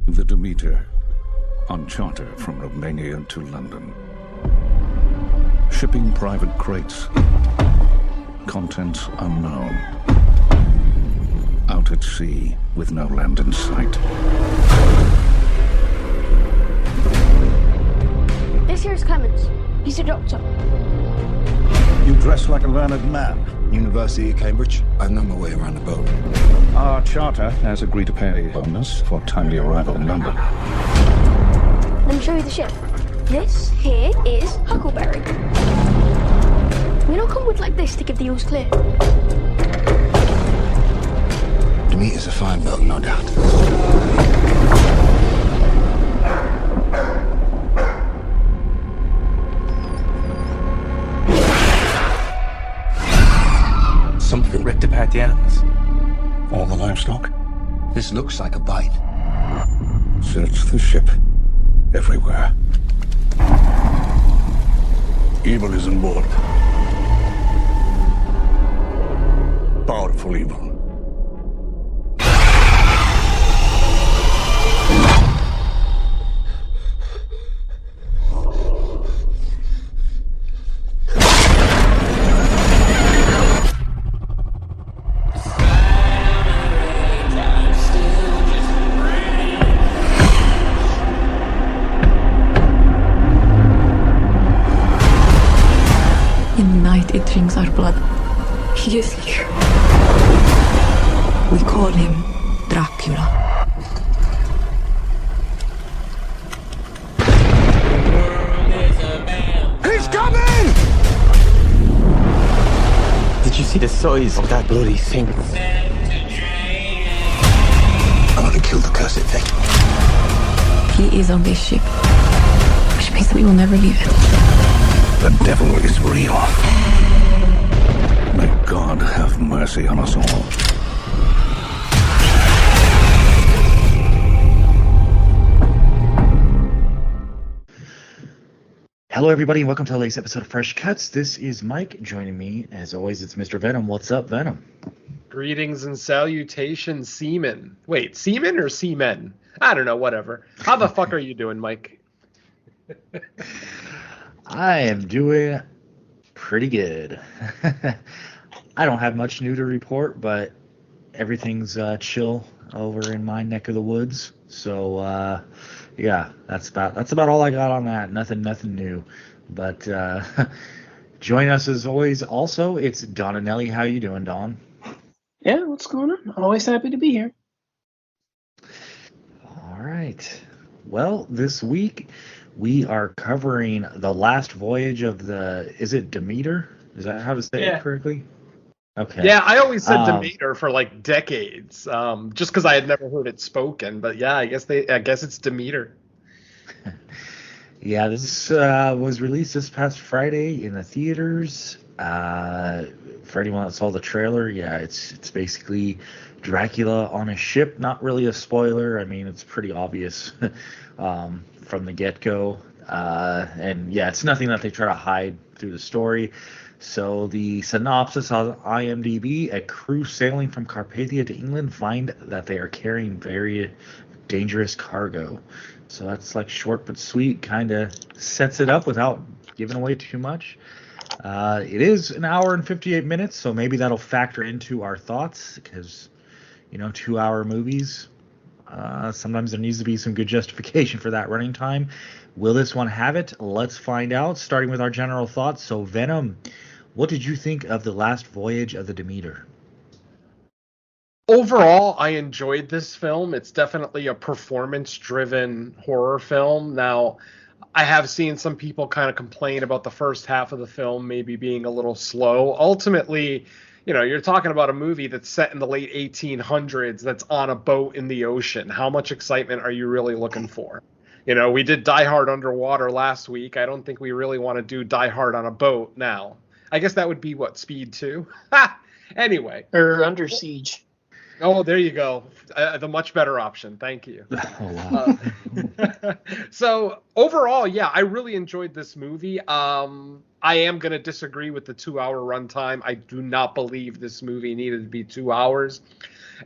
The Demeter, on charter from Romania to London. Shipping private crates. Contents unknown. Out at sea with no land in sight. This here's Clemens. He's a doctor. You dress like a learned man. University of Cambridge. I know my way around the boat. Our charter has agreed to pay a bonus for timely arrival in London. Let me show you the ship. This here is Huckleberry. We don't come with like this to give the ooze clear. Demeter's a fine boat, no doubt. Something ripped apart the animals. All the livestock. This looks like a bite. Search the ship. Everywhere. Evil is on board. Powerful evil. In the night, it drinks our blood. He is here. We call him Dracula. He's coming! Did you see the size of that bloody thing? I want to kill the cursed thing. He is on this ship, which means that we will never leave it. The devil is real. May God have mercy on us all. Hello, everybody, and welcome to the latest episode of Fresh Cuts. This is Mike. Joining me, as always, it's Mr. Venom. What's up, Venom? Greetings and salutations, seamen. Wait, seamen or seamen? I don't know, whatever. How the fuck are you doing, Mike? I am doing pretty good. I don't have much new to report, but everything's chill over in my neck of the woods. So, yeah, that's about all I got on that. Nothing new. But join us as always. Also, it's Don and Nelly. How you doing, Don? Yeah, what's going on? Always happy to be here. All right. Well, this week we are covering the last voyage of the. Is it Demeter? Is that how to say it correctly? Okay. Yeah, I always said Demeter for like decades, just because I had never heard it spoken. But yeah, I guess it's Demeter. Yeah, this was released this past Friday in the theaters. For anyone that saw the trailer, yeah, it's basically Dracula on a ship. Not really a spoiler. I mean, it's pretty obvious from the get-go. And yeah, it's nothing that they try to hide through the story. So the synopsis on IMDb: a crew sailing from Carpathia to England find that they are carrying very dangerous cargo. So that's like short but sweet, kind of sets it up without giving away too much. It is an hour and 58 minutes, so maybe that'll factor into our thoughts because, 2-hour movies, sometimes there needs to be some good justification for that running time. Will this one have it? Let's find out, starting with our general thoughts. So, Venom, what did you think of The Last Voyage of the Demeter? Overall, I enjoyed this film. It's definitely a performance-driven horror film. Now, I have seen some people kind of complain about the first half of the film maybe being a little slow. Ultimately, you're talking about a movie that's set in the late 1800s that's on a boat in the ocean. How much excitement are you really looking for? We did Die Hard underwater last week. I don't think we really want to do Die Hard on a boat now. I guess that would be, Speed 2? Anyway. Or Under Siege. Oh, there you go. The much better option. Thank you. Oh, wow. So overall, yeah, I really enjoyed this movie. I I am going to disagree with the 2-hour runtime. I do not believe this movie needed to be 2 hours,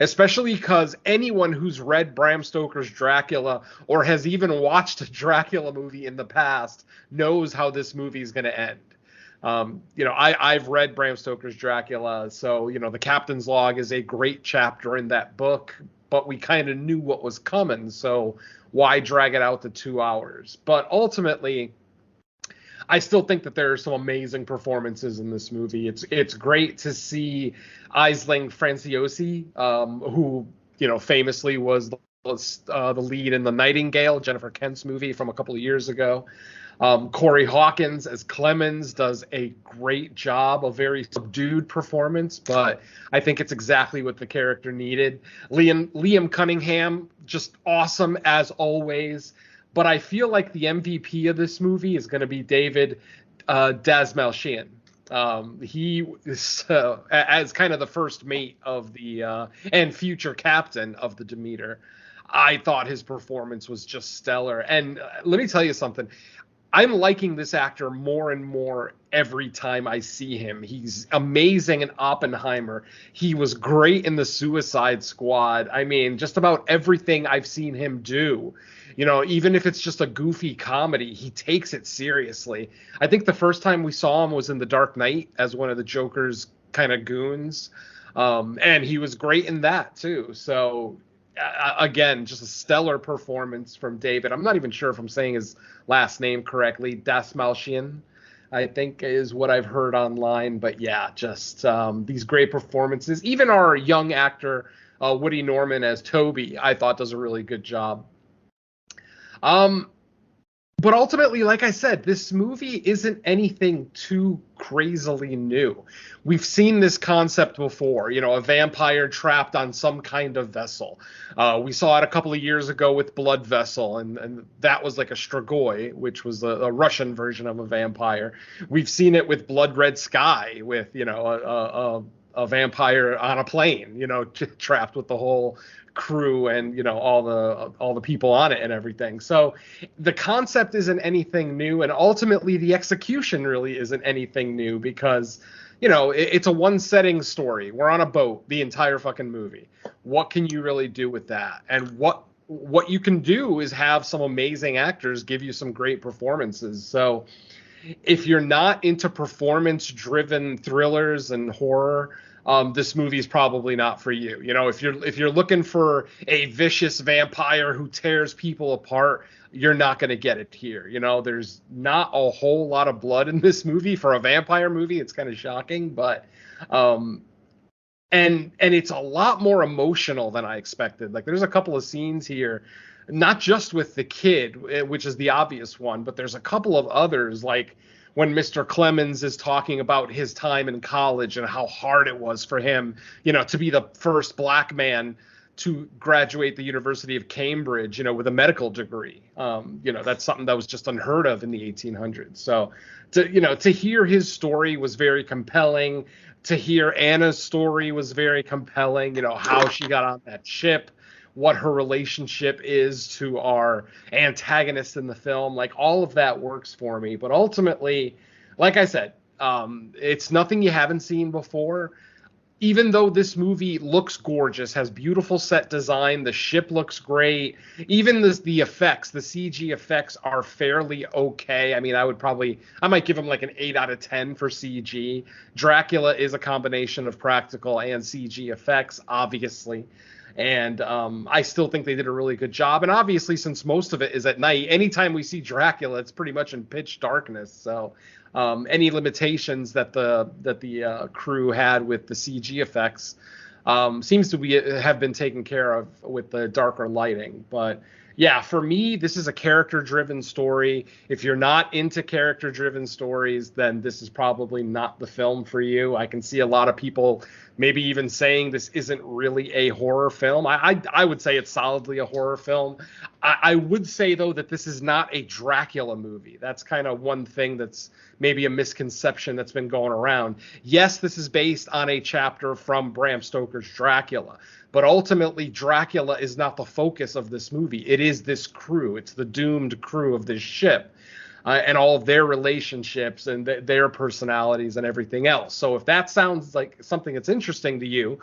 especially because anyone who's read Bram Stoker's Dracula or has even watched a Dracula movie in the past knows how this movie is going to end. I've read Bram Stoker's Dracula, so, the Captain's Log is a great chapter in that book, but we kind of knew what was coming, so why drag it out to 2 hours? But ultimately, I still think that there are some amazing performances in this movie. It's great to see Aisling Franciosi, who, famously was the lead in The Nightingale, Jennifer Kent's movie from a couple of years ago. Corey Hawkins as Clemens does a great job, a very subdued performance, but I think it's exactly what the character needed. Liam Cunningham, just awesome as always, but I feel like the MVP of this movie is going to be David Dastmalchian. He is as kind of the first mate of the and future captain of the Demeter. I thought his performance was just stellar, and let me tell you something. I'm liking this actor more and more every time I see him. He's amazing in Oppenheimer. He was great in The Suicide Squad. I mean, just about everything I've seen him do, even if it's just a goofy comedy, he takes it seriously. I think the first time we saw him was in The Dark Knight as one of the Joker's kind of goons. And he was great in that too. So again, just a stellar performance from David. I'm not even sure if I'm saying his last name correctly. Dastmalchian, I think, is what I've heard online. But yeah, just these great performances. Even our young actor, Woody Norman as Toby, I thought does a really good job. But ultimately, like I said, this movie isn't anything too crazily new. We've seen this concept before, a vampire trapped on some kind of vessel. We saw it a couple of years ago with Blood Vessel, and that was like a Strigoi, which was a Russian version of a vampire. We've seen it with Blood Red Sky, with, a vampire on a plane, trapped with the whole crew and all the people on it and everything. So the concept isn't anything new, and ultimately the execution really isn't anything new, because it's a one setting story. We're on a boat the entire fucking movie. What can you really do with that? And what you can do is have some amazing actors give you some great performances. So if you're not into performance driven thrillers and horror, this movie is probably not for you. If you're looking for a vicious vampire who tears people apart, you're not going to get it here. There's not a whole lot of blood in this movie for a vampire movie. It's kind of shocking, but and it's a lot more emotional than I expected. Like, there's a couple of scenes here, not just with the kid, which is the obvious one, but there's a couple of others, like when Mr. Clemens is talking about his time in college and how hard it was for him, to be the first black man to graduate the University of Cambridge, with a medical degree. That's something that was just unheard of in the 1800s. So to hear his story was very compelling. To hear Anna's story was very compelling, how she got on that ship, what her relationship is to our antagonist in the film. Like, all of that works for me. But ultimately, like I said, it's nothing you haven't seen before. Even though this movie looks gorgeous, has beautiful set design, the ship looks great, even the effects, the CG effects are fairly okay. I mean, I might give them like an 8 out of 10 for CG. Dracula is a combination of practical and CG effects, obviously. And I still think they did a really good job. And obviously, since most of it is at night, anytime we see Dracula, it's pretty much in pitch darkness. So any limitations that the crew had with the CG effects seems to have been taken care of with the darker lighting. But yeah, for me, this is a character-driven story. If you're not into character-driven stories, then this is probably not the film for you. I can see a lot of people maybe even saying this isn't really a horror film. I would say it's solidly a horror film. I would say, though, that this is not a Dracula movie. That's kind of one thing that's maybe a misconception that's been going around. Yes, this is based on a chapter from Bram Stoker's Dracula, but ultimately Dracula is not the focus of this movie. It is this crew. It's the doomed crew of this ship. and all of their relationships and their personalities and everything else. So if that sounds like something that's interesting to you,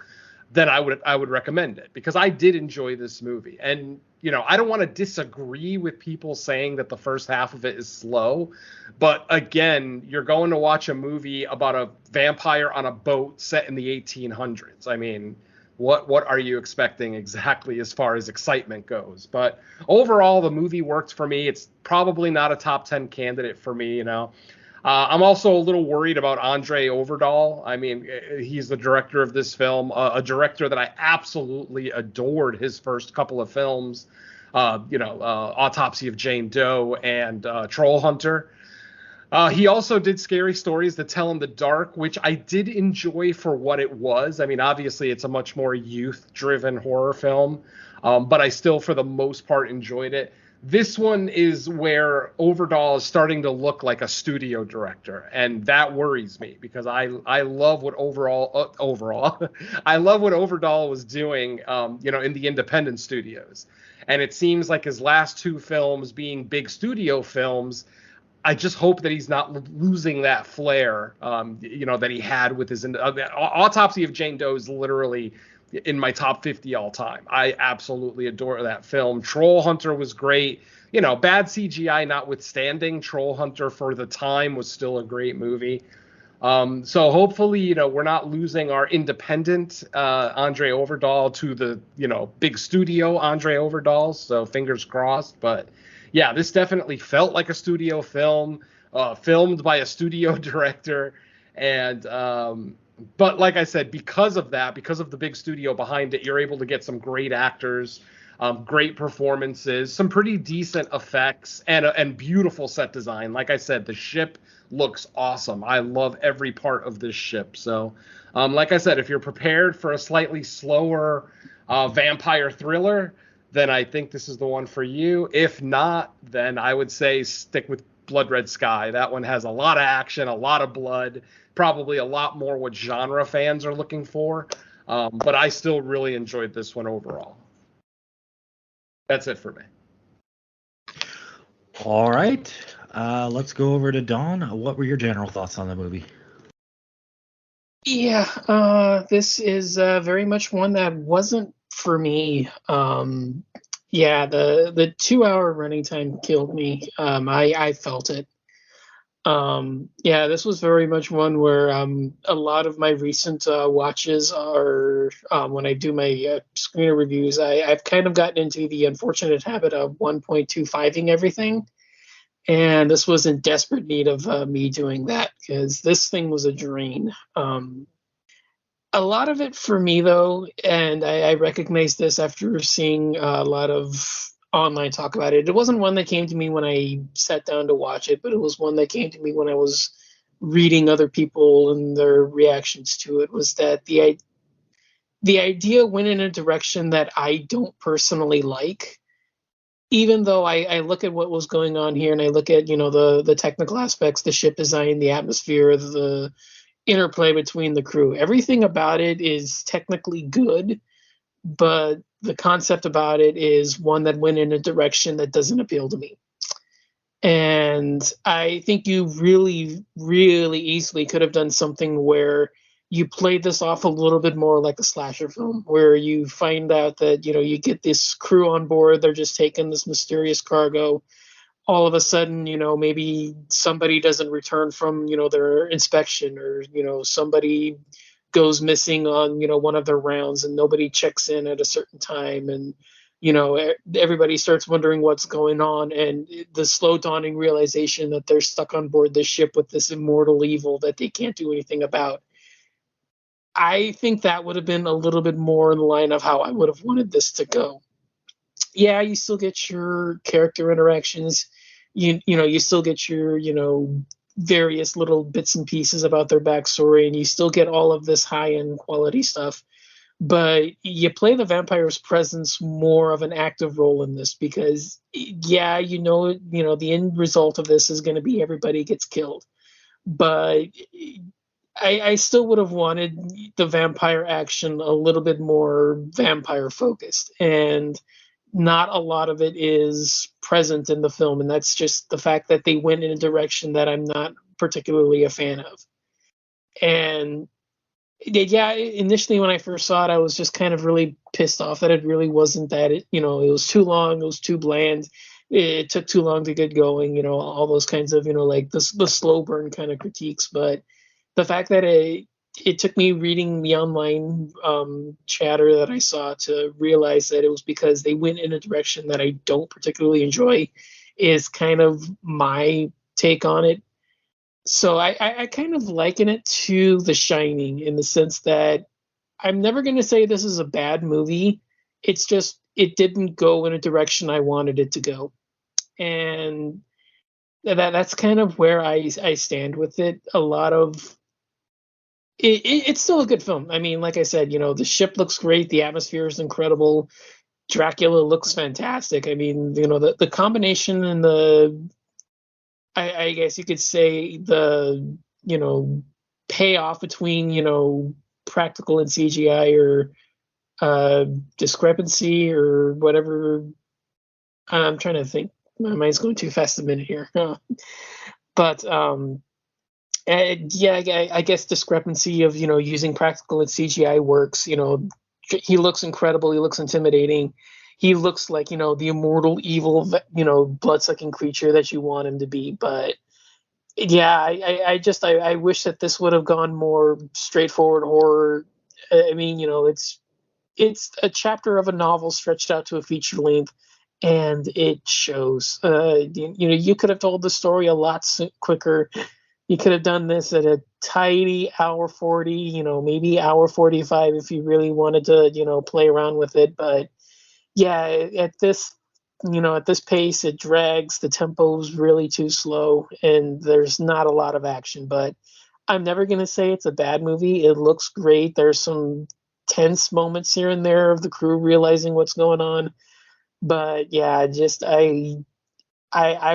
then I would recommend it, because I did enjoy this movie. And I don't want to disagree with people saying that the first half of it is slow, but again, you're going to watch a movie about a vampire on a boat set in the 1800s. I mean, what are you expecting exactly as far as excitement goes? But overall, the movie worked for me. It's probably not a top 10 candidate for me. I'm also a little worried about Andre Overdahl. I mean, he's the director of this film, a director that I absolutely adored his first couple of films, Autopsy of Jane Doe and Troll Hunter. He also did Scary Stories to Tell in the Dark, which I did enjoy for what it was. I mean, obviously, it's a much more youth-driven horror film, but I still, for the most part, enjoyed it. This one is where Overdahl is starting to look like a studio director, and that worries me, because I love what I love what Overdahl was doing, in the independent studios. And it seems like his last two films being big studio films, I just hope that he's not losing that flair, that he had with his Autopsy of Jane Doe is literally in my top 50 all time. I absolutely adore that film. Troll Hunter was great. Bad CGI notwithstanding, Troll Hunter for the time was still a great movie. So hopefully, we're not losing our independent Andre Overdahl to the, big studio Andre Overdahl. So fingers crossed. But yeah, this definitely felt like a studio film, filmed by a studio director. And, but like I said, because of the big studio behind it, you're able to get some great actors, great performances, some pretty decent effects, and beautiful set design. Like I said, the ship looks awesome. I love every part of this ship. So, like I said, if you're prepared for a slightly slower vampire thriller, then I think this is the one for you. If not, then I would say stick with Blood Red Sky. That one has a lot of action, a lot of blood, probably a lot more what genre fans are looking for. But I still really enjoyed this one overall. That's it for me. All right. Let's go over to Dawn. What were your general thoughts on the movie? Yeah, this is very much one that wasn't for me. The 2-hour running time killed me. I felt it. This was very much one where a lot of my recent watches are, when I do my screener reviews, I've kind of gotten into the unfortunate habit of 1.25ing everything. And this was in desperate need of me doing that, because this thing was a drain. A lot of it for me, though, and I recognize this after seeing a lot of online talk about it. It wasn't one that came to me when I sat down to watch it, but it was one that came to me when I was reading other people and their reactions to it, was that the idea went in a direction that I don't personally like. Even though I look at what was going on here and I look at, the technical aspects, the ship design, the atmosphere, the interplay between the crew, everything about it is technically good, but the concept about it is one that went in a direction that doesn't appeal to me. And I think you really, really easily could have done something where you played this off a little bit more like a slasher film, where you find out that, you get this crew on board, they're just taking this mysterious cargo. All of a sudden, maybe somebody doesn't return from, their inspection, or, somebody goes missing on, one of their rounds and nobody checks in at a certain time. And, everybody starts wondering what's going on, and the slow dawning realization that they're stuck on board this ship with this immortal evil that they can't do anything about. I think that would have been a little bit more in the line of how I would have wanted this to go. Yeah, you still get your character interactions. You still get your, various little bits and pieces about their backstory, and you still get all of this high-end quality stuff. But you play the vampire's presence more of an active role in this, because, the end result of this is going to be everybody gets killed. But I still would have wanted the vampire action a little bit more vampire focused. And not a lot of it is present in the film, and that's just the fact that they went in a direction that I'm not particularly a fan of. And yeah, initially when I first saw it, I was just kind of really pissed off that it really wasn't that. It was too long, it was too bland, it took too long to get going, all those kinds of, like the slow burn kind of critiques. But the fact that it took me reading the online chatter that I saw to realize that it was because they went in a direction that I don't particularly enjoy is kind of my take on it. So I kind of liken it to The Shining in the sense that I'm never going to say this is a bad movie. It's just it didn't go in a direction I wanted it to go. And that's kind of where I stand with it. A lot of it's still a good film. I mean, like I said, the ship looks great. The atmosphere is incredible. Dracula looks fantastic. I mean, the combination and I guess you could say the, payoff between, practical and CGI or discrepancy or whatever. I'm trying to think. My mind's going too fast a minute here. But yeah, I guess discrepancy of, using practical and CGI works. He looks incredible. He looks intimidating. He looks like, the immortal, evil, blood-sucking creature that you want him to be. But yeah, I wish that this would have gone more straightforward horror. I mean, it's a chapter of a novel stretched out to a feature length, and it shows. You could have told the story a lot quicker. You could have done this at a tidy hour 40, maybe hour 45 if you really wanted to, play around with it. But yeah, at this pace, it drags. The tempo's really too slow, and there's not a lot of action. But I'm never going to say it's a bad movie. It looks great. There's some tense moments here and there of the crew realizing what's going on. But yeah, just I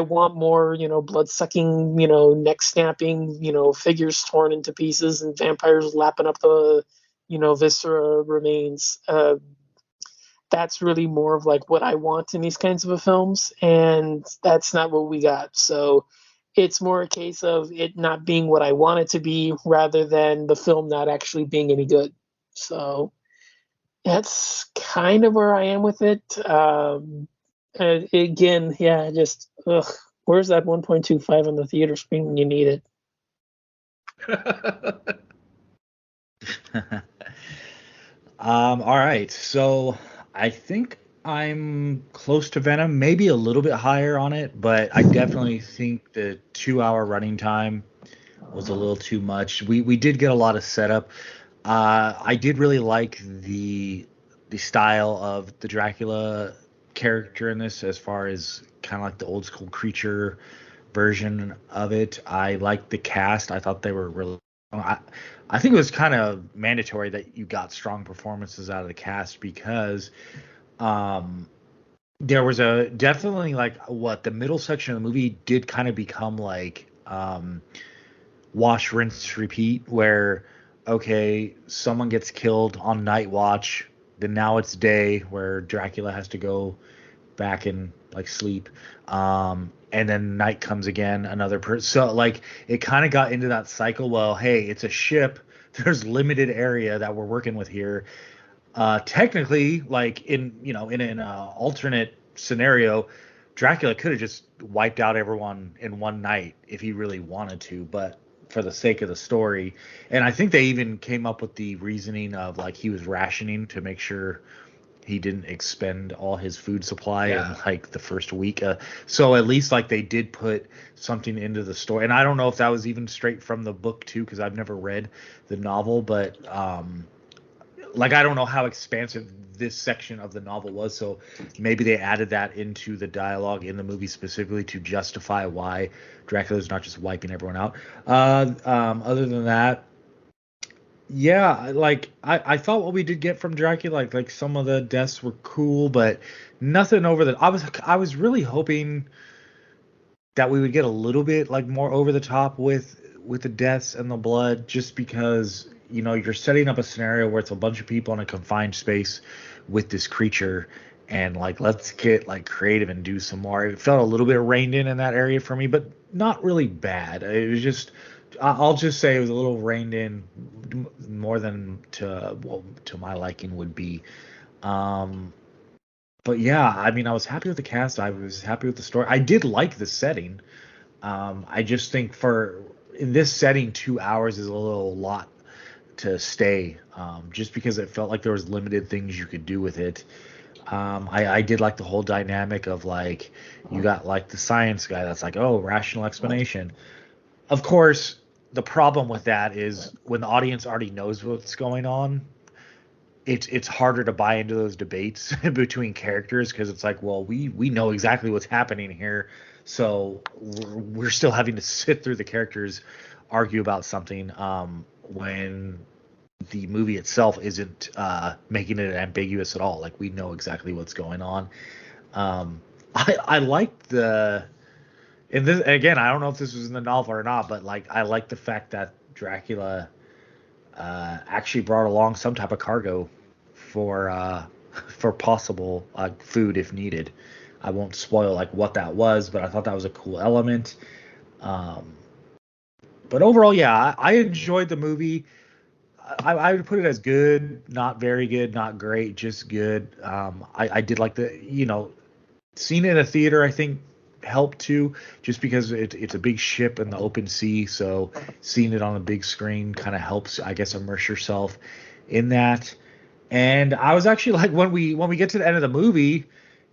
want more, blood-sucking, neck snapping, figures torn into pieces and vampires lapping up the, viscera remains. That's really more of like what I want in these kinds of films, and that's not what we got. So it's more a case of it not being what I want it to be rather than the film not actually being any good. So that's kind of where I am with it. Again, yeah, just where's that 1.25 on the theater screen when you need it? All right, so I think I'm close to Venom, maybe a little bit higher on it, but I definitely think the 2-hour running time was a little too much. We did get a lot of setup. I did really like the style of the Dracula character in this, as far as kind of like the old school creature version of it. I liked the cast. I thought they were really. I think it was kind of mandatory that you got strong performances out of the cast because there was definitely like the middle section of the movie did kind of become like wash, rinse, repeat, where okay, someone gets killed on night watch, then now it's day where Dracula has to go back and like sleep, and then night comes again, another person. So like it kind of got into that cycle. Well, hey, it's a ship, there's limited area that we're working with here. Technically, like in an alternate scenario, Dracula could have just wiped out everyone in one night if he really wanted to, but for the sake of the story, and I think they even came up with the reasoning of like he was rationing to make sure he didn't expend all his food supply in like the first week. So at least like they did put something into the story. And I don't know if that was even straight from the book too, because I've never read the novel, but like I don't know how expansive this section of the novel was. So maybe they added that into the dialogue in the movie specifically to justify why Dracula's not just wiping everyone out. Other than that, yeah, like I thought what we did get from Dracula, like some of the deaths were cool, but nothing over the. I was really hoping that we would get a little bit like more over the top with the deaths and the blood, just because you're setting up a scenario where it's a bunch of people in a confined space with this creature, and like let's get like creative and do some more. It felt a little bit reined in that area for me, but not really bad. It was just, I'll just say it was a little reined in, more than to my liking would be. But yeah, I mean, I was happy with the cast. I was happy with the story. I did like the setting. I just think in this setting, 2 hours is a little lot to stay, just because it felt like there was limited things you could do with it. I did like the whole dynamic of like, you got like the science guy that's like, oh, rational explanation. Of course, the problem with that is when the audience already knows what's going on, it's harder to buy into those debates between characters, because it's like, well, we know exactly what's happening here, so we're still having to sit through the characters argue about something, when the movie itself isn't making it ambiguous at all. Like, we know exactly what's going on. I liked and this, again, I don't know if this was in the novel or not, but like, I like the fact that Dracula actually brought along some type of cargo for possible food if needed. I won't spoil like what that was, but I thought that was a cool element. But overall, yeah, I enjoyed the movie. I would put it as good, not very good, not great, just good. I did like seeing it in a theater, I think, helped too, just because it's a big ship in the open sea, so seeing it on a big screen kind of helps, I guess, immerse yourself in that. And I was actually like, when we get to the end of the movie,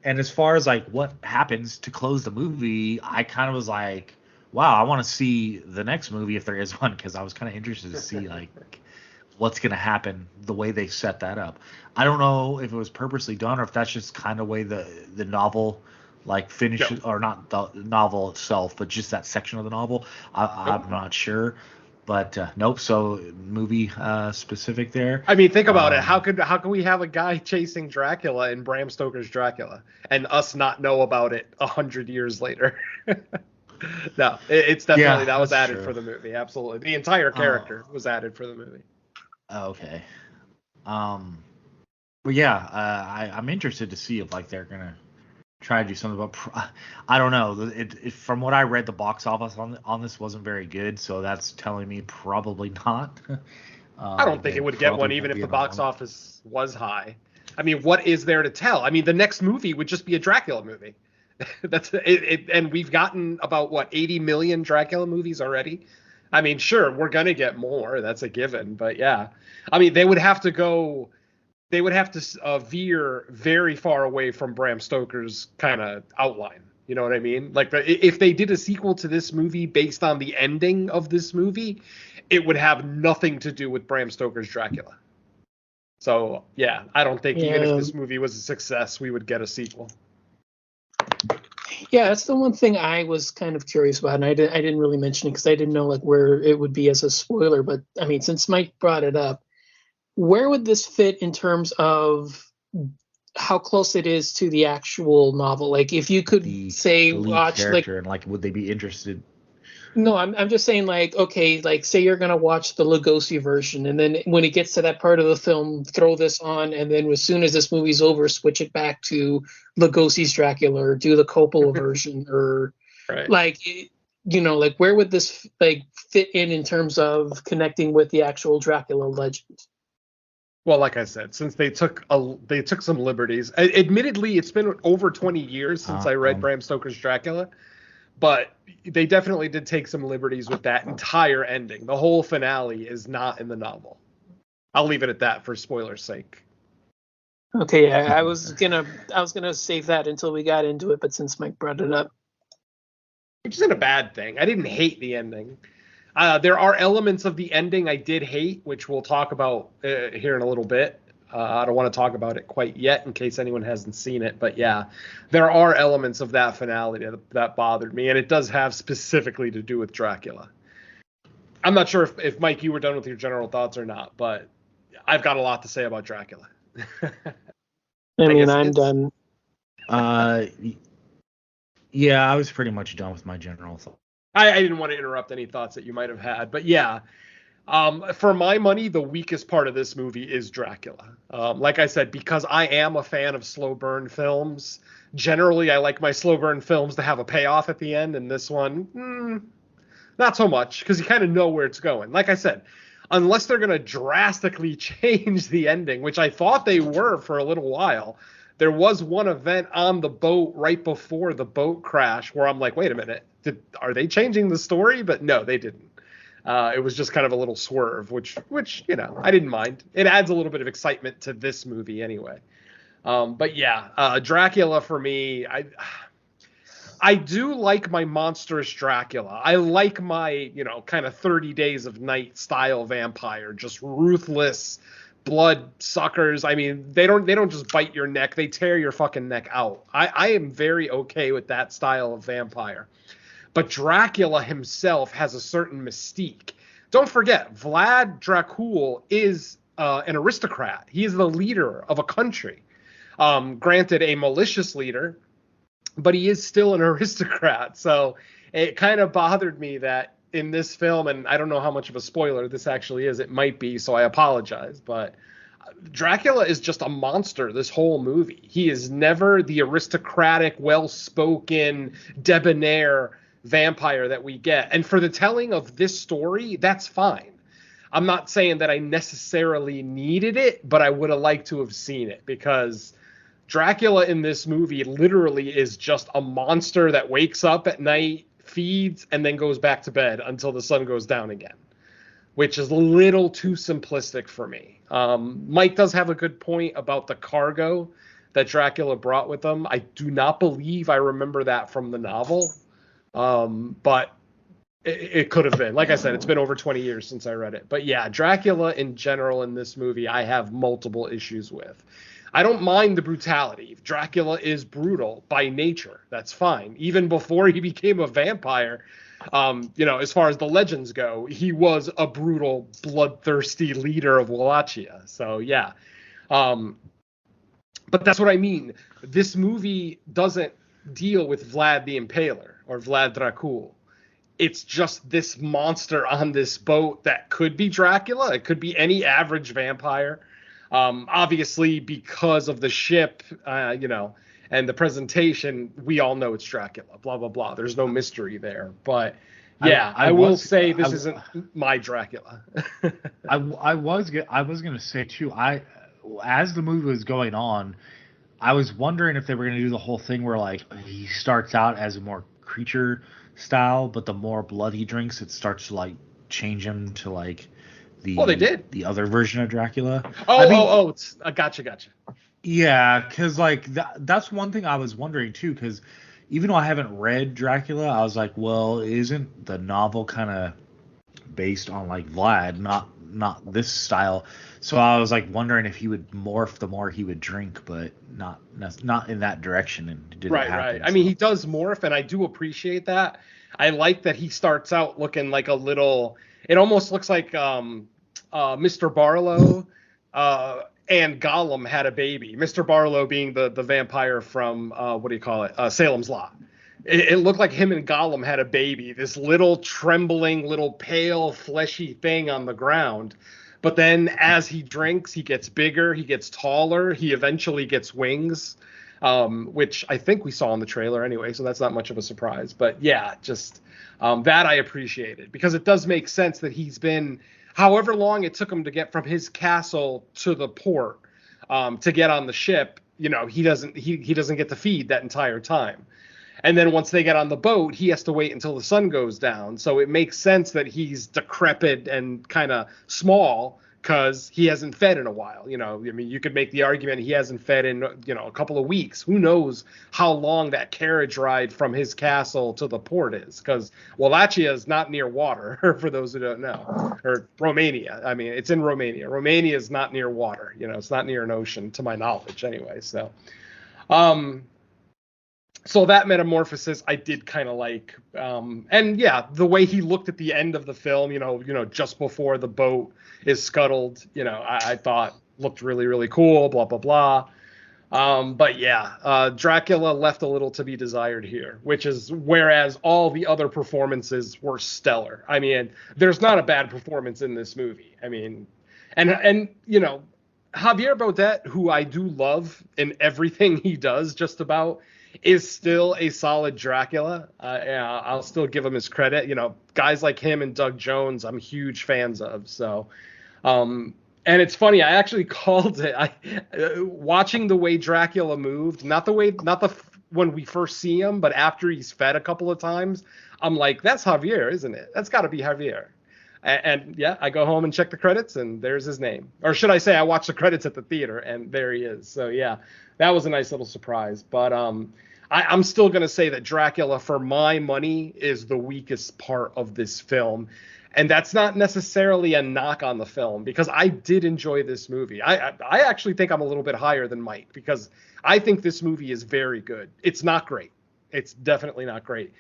and as far as like what happens to close the movie, I kind of was like, wow, I want to see the next movie if there is one, because I was kind of interested to see like what's going to happen, the way they set that up. I don't know if it was purposely done or if that's just kind of way the novel like finishes, or not the novel itself, but just that section of the novel. I'm not sure, but nope. So movie specific there. I mean, think about it. How can we have a guy chasing Dracula in Bram Stoker's Dracula and us not know about it 100 years later? No, it's definitely, that was added for the movie. Absolutely, the entire character was added for the movie. Okay. But yeah, I'm interested to see if like they're gonna try to do something about. I don't know. It from what I read, the box office on this wasn't very good, so that's telling me probably not. I don't think it would get one even if the box office was high. I mean, what is there to tell? I mean, the next movie would just be a Dracula movie. That's it, and we've gotten about 80 million Dracula movies already. I mean, sure, we're gonna get more. That's a given. But yeah, I mean, they would have to veer very far away from Bram Stoker's kind of outline. You know what I mean? Like, if they did a sequel to this movie based on the ending of this movie, it would have nothing to do with Bram Stoker's Dracula. So yeah, I don't think even if this movie was a success, we would get a sequel. Yeah, that's the one thing I was kind of curious about, and I didn't really mention it because I didn't know like where it would be as a spoiler. But I mean, since Mike brought it up, where would this fit in terms of how close it is to the actual novel? Like, if you could say watch like would they be interested? No, I'm just saying, like, okay, like, say you're gonna watch the Lugosi version, and then when it gets to that part of the film, throw this on, and then as soon as this movie's over, switch it back to Lugosi's Dracula, or do the Coppola version, or right. Like, like where would this like fit in terms of connecting with the actual Dracula legend? Well, like I said, since they took some liberties. Admittedly, it's been over 20 years since I read Bram Stoker's Dracula. But they definitely did take some liberties with that entire ending. The whole finale is not in the novel. I'll leave it at that for spoilers' sake. Okay, yeah, I was gonna save that until we got into it, but since Mike brought it up, which isn't a bad thing. I didn't hate the ending. There are elements of the ending I did hate, which we'll talk about here in a little bit. I don't want to talk about it quite yet in case anyone hasn't seen it. But yeah, there are elements of that finale that bothered me. And it does have specifically to do with Dracula. I'm not sure if Mike, you were done with your general thoughts or not, but I've got a lot to say about Dracula. I'm done. Yeah, I was pretty much done with my general thoughts. I didn't want to interrupt any thoughts that you might have had. But yeah, For my money, the weakest part of this movie is Dracula. Like I said, because I am a fan of slow burn films. Generally, I like my slow burn films to have a payoff at the end, and this one, not so much, because you kind of know where it's going. Like I said, unless they're going to drastically change the ending, which I thought they were for a little while. There was one event on the boat right before the boat crash where I'm like, wait a minute, are they changing the story? But no, they didn't. It was just kind of a little swerve, which I didn't mind. It adds a little bit of excitement to this movie anyway. But yeah, Dracula for me, I do like my monstrous Dracula. I like my, kind of 30 Days of Night style vampire, just ruthless blood suckers. I mean, they don't just bite your neck, they tear your fucking neck out. I am very okay with that style of vampire. But Dracula himself has a certain mystique. Don't forget, Vlad Dracul is an aristocrat. He is the leader of a country. Granted, a malicious leader, but he is still an aristocrat. So it kind of bothered me that in this film, and I don't know how much of a spoiler this actually is, it might be, so I apologize, but Dracula is just a monster this whole movie. He is never the aristocratic, well-spoken, debonair vampire that we get. And for the telling of this story, that's fine. I'm not saying that I necessarily needed it, but I would have liked to have seen it, because Dracula in this movie literally is just a monster that wakes up at night, feeds, and then goes back to bed until the sun goes down again, which is a little too simplistic for me. Mike does have a good point about the cargo that Dracula brought with him. I do not believe I remember that from the novel. But it could have been. Like I said, it's been over 20 years since I read it. But yeah, Dracula in general in this movie, I have multiple issues with. I don't mind the brutality. Dracula is brutal by nature. That's fine. Even before he became a vampire, as far as the legends go, he was a brutal, bloodthirsty leader of Wallachia. So yeah. But that's what I mean. This movie doesn't deal with Vlad the Impaler or Vlad Dracul. It's just this monster on this boat that could be Dracula. It could be any average vampire. Obviously, because of the ship, and the presentation, we all know it's Dracula. Blah, blah, blah. There's no mystery there. But yeah, I will say this isn't my Dracula. I was going to say, too, as the movie was going on, I was wondering if they were going to do the whole thing where, like, he starts out as a more creature style, but the more blood he drinks, it starts to, like, change him to, like, they did. The other version of Dracula. It's gotcha. Yeah, because, like, that's one thing I was wondering, too, because even though I haven't read Dracula, I was like, well, isn't the novel kind of based on, like, Vlad, not this style? So I was like wondering if he would morph the more he would drink, but not in that direction. And it didn't happen. Right. I mean, he does morph, and I do appreciate that. I like that he starts out looking like a little. It almost looks like Mr. Barlow and Gollum had a baby. Mr. Barlow being the vampire from Salem's Lot. It looked like him and Gollum had a baby. This little trembling, little pale, fleshy thing on the ground. But then as he drinks, he gets bigger, he gets taller, he eventually gets wings, which I think we saw in the trailer anyway, so that's not much of a surprise. But yeah, just that I appreciated, because it does make sense that he's been, however long it took him to get from his castle to the port to get on the ship, he doesn't get to feed that entire time. And then once they get on the boat, he has to wait until the sun goes down. So it makes sense that he's decrepit and kind of small because he hasn't fed in a while. You could make the argument he hasn't fed in, a couple of weeks. Who knows how long that carriage ride from his castle to the port is? Because Wallachia is not near water, for those who don't know. Or Romania. I mean, it's in Romania. Romania is not near water. It's not near an ocean, to my knowledge anyway. So, So that metamorphosis I did kind of like. And yeah, the way he looked at the end of the film, just before the boat is scuttled, I thought looked really, really cool, blah, blah, blah. But yeah, Dracula left a little to be desired here, which is whereas all the other performances were stellar. I mean, there's not a bad performance in this movie. I mean, and you know, Javier Bodet, who I do love in everything he does, just about, is still a solid Dracula. Yeah, I'll still give him his credit. You know, guys like him and Doug Jones, I'm huge fans of. So, and it's funny, I actually called it. Watching the way Dracula moved, not when we first see him, but after he's fed a couple of times, I'm like, that's Javier, isn't it? That's got to be Javier. And yeah, I go home and check the credits, and there's his name. Or should I say, I watched the credits at the theater, and there he is. So yeah, that was a nice little surprise. But I'm still going to say that Dracula, for my money, is the weakest part of this film. And that's not necessarily a knock on the film, because I did enjoy this movie. I actually think I'm a little bit higher than Mike, because I think this movie is very good. It's not great. It's definitely not great.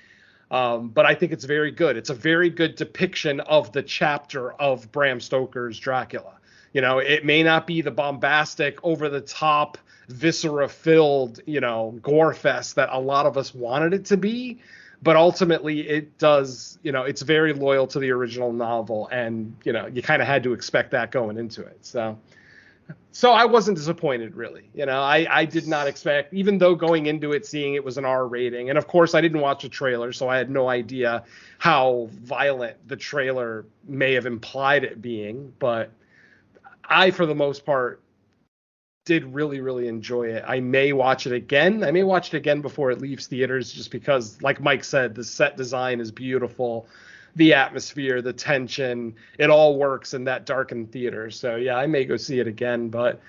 But I think it's very good. It's a very good depiction of the chapter of Bram Stoker's Dracula. You know, it may not be the bombastic, over-the-top, viscera-filled, you know, gore fest that a lot of us wanted it to be, but ultimately it does, you know, it's very loyal to the original novel, and, you know, you kind of had to expect that going into it. So I wasn't disappointed, really. You know, I did not expect, even though going into it, seeing it was an R rating. And of course, I didn't watch the trailer, so I had no idea how violent the trailer may have implied it being. But I, for the most part, did really, really enjoy it. I may watch it again. I may watch it again before it leaves theaters, just because, like Mike said, the set design is beautiful. The atmosphere, the tension, it all works in that darkened theater. So yeah, I may go see it again, but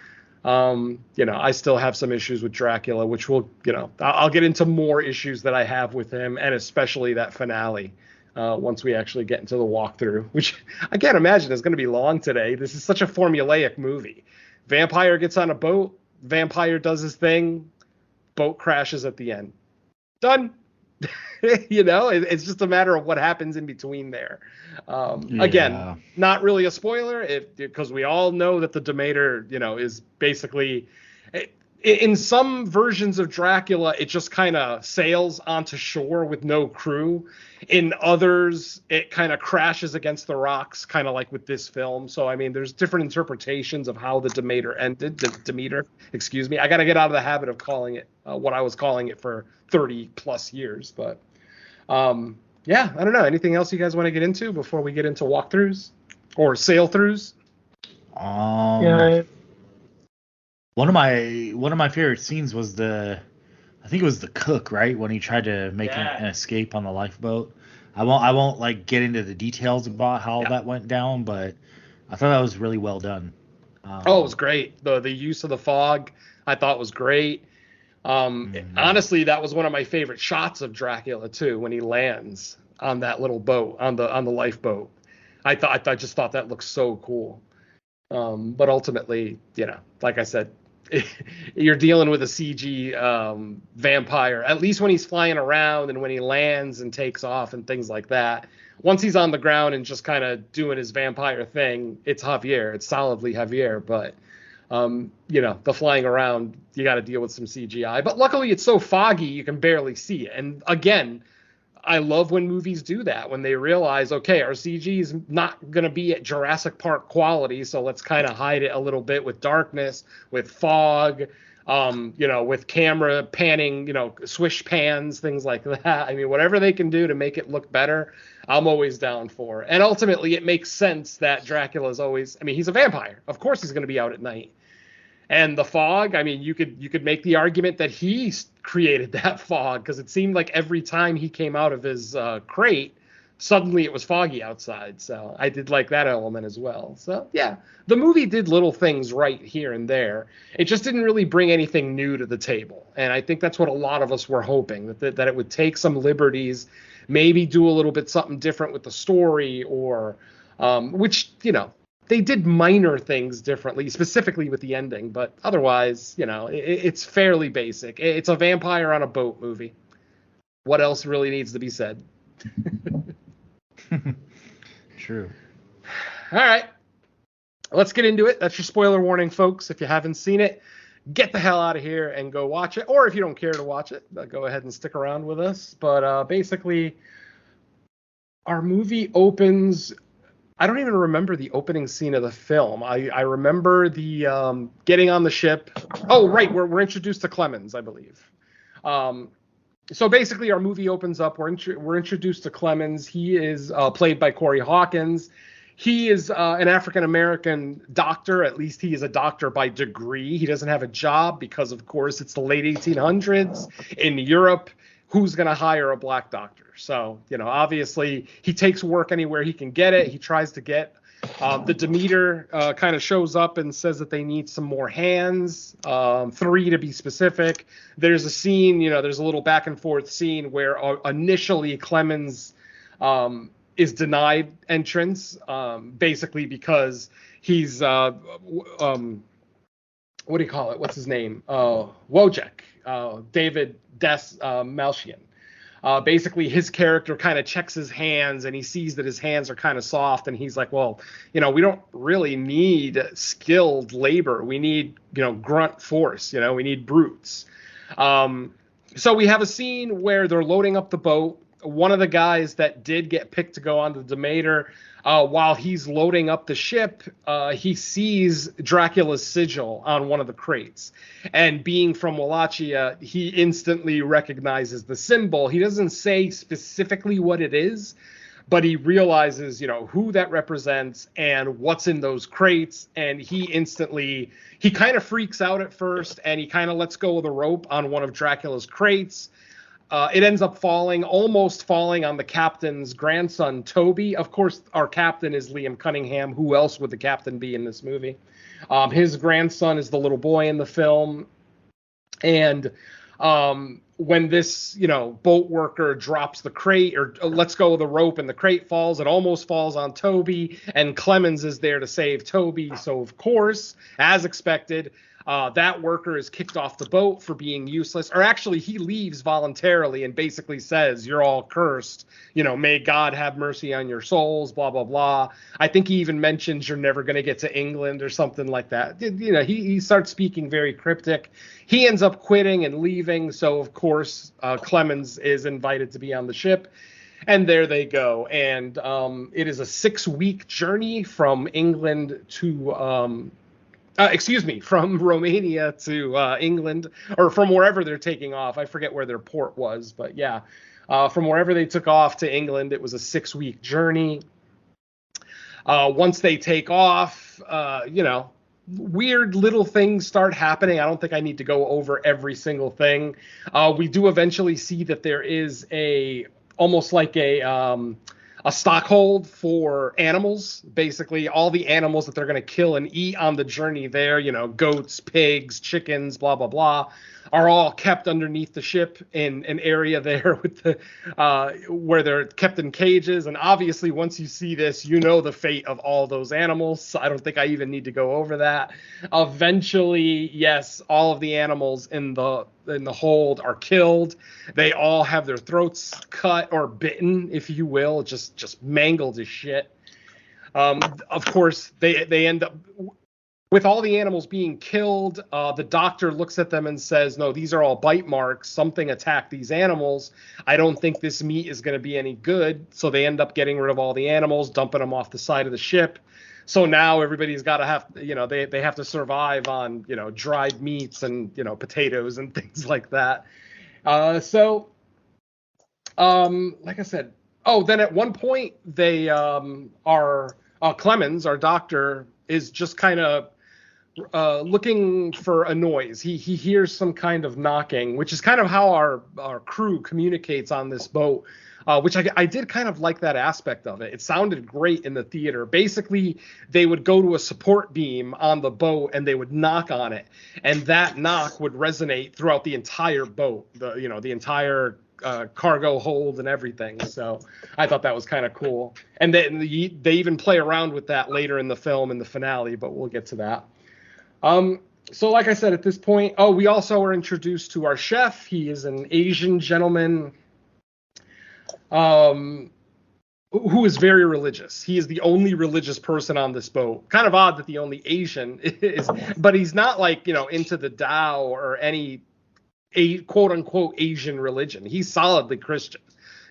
you know, I still have some issues with Dracula, which will, you know, I'll get into more issues that I have with him, and especially that finale once we actually get into the walkthrough, which I can't imagine is going to be long today. This is such a formulaic movie. Vampire gets on a boat, vampire does his thing, boat crashes at the end. Done. You know, it's just a matter of what happens in between there. Again, not really a spoiler, because we all know that the Demeter, you know, is basically, in some versions of Dracula, it just kind of sails onto shore with no crew. In others, it kind of crashes against the rocks, kind of like with this film. So, I mean, there's different interpretations of how the Demeter ended. Demeter, excuse me. I got to get out of the habit of calling it what I was calling it for 30 plus years. But yeah, I don't know. Anything else you guys want to get into before we get into walkthroughs or sail-throughs? Yeah. One of my favorite scenes was I think it was the cook, right, when he tried to make an escape on the lifeboat. I won't like get into the details about how that went down, but I thought that was really well done. It was great. The use of the fog, I thought, was great. Honestly, that was one of my favorite shots of Dracula too, when he lands on that little boat, on the lifeboat. I just thought that looked so cool. But ultimately, you know, like I said, you're dealing with a CG vampire, at least when he's flying around and when he lands and takes off and things like that. Once he's on the ground and just kind of doing his vampire thing, it's Javier. It's solidly Javier. But, you know, the flying around, you got to deal with some CGI. But luckily, it's so foggy, you can barely see it. And again, I love when movies do that, when they realize, okay, our CG is not going to be at Jurassic Park quality, so let's kind of hide it a little bit with darkness, with fog, you know, with camera panning, you know, swish pans, things like that. I mean, whatever they can do to make it look better, I'm always down for. And ultimately, it makes sense that Dracula is always, I mean, he's a vampire. Of course he's going to be out at night. And the fog, I mean, you could make the argument that he created that fog, because it seemed like every time he came out of his crate, suddenly it was foggy outside. So I did like that element as well. So yeah, the movie did little things right here and there. It just didn't really bring anything new to the table. And I think that's what a lot of us were hoping, that it would take some liberties, maybe do a little bit something different with the story, or which, you know, they did minor things differently, specifically with the ending, but otherwise, you know, it's fairly basic. It's a vampire on a boat movie. What else really needs to be said? True. All right. Let's get into it. That's your spoiler warning, folks. If you haven't seen it, get the hell out of here and go watch it. Or if you don't care to watch it, go ahead and stick around with us. But basically, our movie opens. I don't even remember the opening scene of the film. I remember the getting on the ship. Oh, right. We're introduced to Clemens, I believe. So basically, our movie opens up. We're introduced to Clemens. He is played by Corey Hawkins. He is an African-American doctor. At least he is a doctor by degree. He doesn't have a job because, of course, it's the late 1800s in Europe. Who's going to hire a black doctor? So, obviously, he takes work anywhere he can get it. He tries to get the Demeter kind of shows up and says that they need some more hands, 3 to be specific. There's a scene, there's a little back and forth scene where initially Clemens is denied entrance, basically because he's, what do you call it? What's his name? Wojek, David Malchian. Basically, his character kind of checks his hands and he sees that his hands are kind of soft. And he's like, well, we don't really need skilled labor. We need, grunt force. We need brutes. So we have a scene where they're loading up the boat. One of the guys that did get picked to go on the Demeter, while he's loading up the ship, he sees Dracula's sigil on one of the crates. And being from Wallachia, he instantly recognizes the symbol. He doesn't say specifically what it is, but he realizes, who that represents and what's in those crates. And he kind of freaks out at first, and he kind of lets go of the rope on one of Dracula's crates. It ends up almost falling on the captain's grandson, Toby. Of course, our captain is Liam Cunningham. Who else would the captain be in this movie? His grandson is the little boy in the film. And when this, boat worker drops the crate or lets go of the rope and the crate falls, it almost falls on Toby. And Clemens is there to save Toby. So, of course, as expected, that worker is kicked off the boat for being useless. Or actually, he leaves voluntarily and basically says, you're all cursed. May God have mercy on your souls, blah, blah, blah. I think he even mentions you're never going to get to England or something like that. He starts speaking very cryptic. He ends up quitting and leaving. So, of course, Clemens is invited to be on the ship. And there they go. And it is a 6-week journey from England to... from Romania to England, or from wherever they're taking off. I forget where their port was, but yeah, from wherever they took off to England, it was a 6-week journey. Once they take off, weird little things start happening. I don't think I need to go over every single thing. We do eventually see that there is almost like a stockhold for animals. Basically, all the animals that they're going to kill and eat on the journey there, goats, pigs, chickens, blah, blah, blah, are all kept underneath the ship in an area there with the where they're kept in cages. And obviously, once you see this, the fate of all those animals. So I don't think I even need to go over that. Eventually, yes, all of the animals in the hold are killed. They all have their throats cut or bitten, if you will, just mangled as shit. Of course, they end up with all the animals being killed. The doctor looks at them and says, no, these are all bite marks. Something attacked these animals. I don't think this meat is going to be any good. So they end up getting rid of all the animals, dumping them off the side of the ship. So now everybody's got to have, they have to survive on, dried meats and, potatoes and things like that. Like I said, then at one point they Clemens, our doctor, is just kind of looking for a noise. He hears some kind of knocking, which is kind of how our crew communicates on this boat. Which I did kind of like that aspect of it. It sounded great in the theater. Basically, they would go to a support beam on the boat and they would knock on it, and that knock would resonate throughout the entire boat, the entire cargo hold and everything. So I thought that was kind of cool. And then they even play around with that later in the film in the finale, but we'll get to that. So like I said, at this point, we also are introduced to our chef. He is an Asian gentleman. who is very religious. He is the only religious person on this boat. Kind of odd that the only Asian is, but he's not like, into the Tao or any quote unquote Asian religion. He's solidly Christian.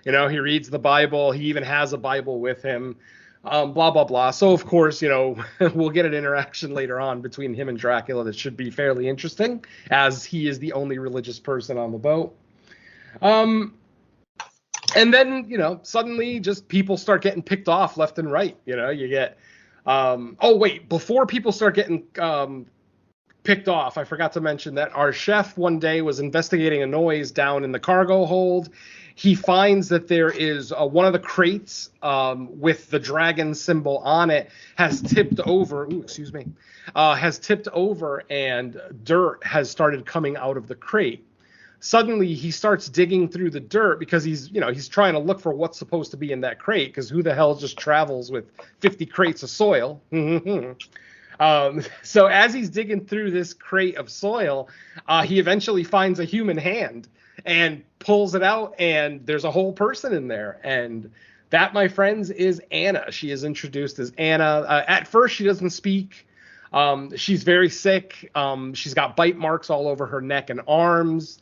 He reads the Bible. He even has a Bible with him. Blah, blah, blah. So, of course, we'll get an interaction later on between him and Dracula that should be fairly interesting, as he is the only religious person on the boat. And then, suddenly just people start getting picked off left and right. You get, before people start getting picked off, I forgot to mention that our chef one day was investigating a noise down in the cargo hold. He finds that there is one of the crates with the dragon symbol on it has tipped over. Has tipped over, and dirt has started coming out of the crate. Suddenly, he starts digging through the dirt because he's trying to look for what's supposed to be in that crate, because who the hell just travels with 50 crates of soil? So as he's digging through this crate of soil, he eventually finds a human hand and pulls it out, and there's a whole person in there. And that, my friends, is Anna. She is introduced as Anna. At first, she doesn't speak. She's very sick. She's got bite marks all over her neck and arms.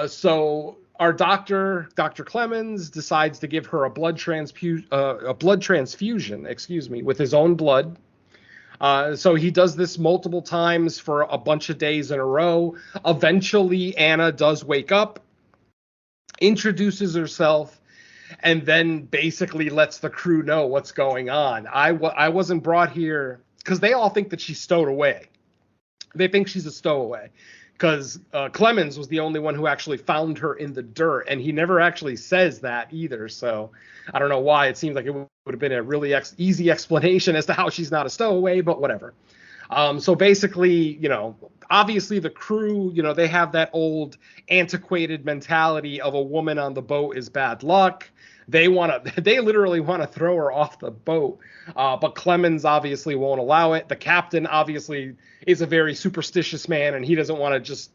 So our doctor, Dr. Clemens, decides to give her a blood transfusion, with his own blood. So he does this multiple times for a bunch of days in a row. Eventually, Anna does wake up, introduces herself, and then basically lets the crew know what's going on. I wasn't brought here because they all think that she's stowed away. They think she's a stowaway, because Clemens was the only one who actually found her in the dirt, and he never actually says that either. So I don't know why. It seems like it would have been a really easy explanation as to how she's not a stowaway, but whatever. So basically, obviously the crew, they have that old antiquated mentality of a woman on the boat is bad luck. They literally want to throw her off the boat. But Clemens obviously won't allow it. The captain obviously is a very superstitious man, and he doesn't want to just,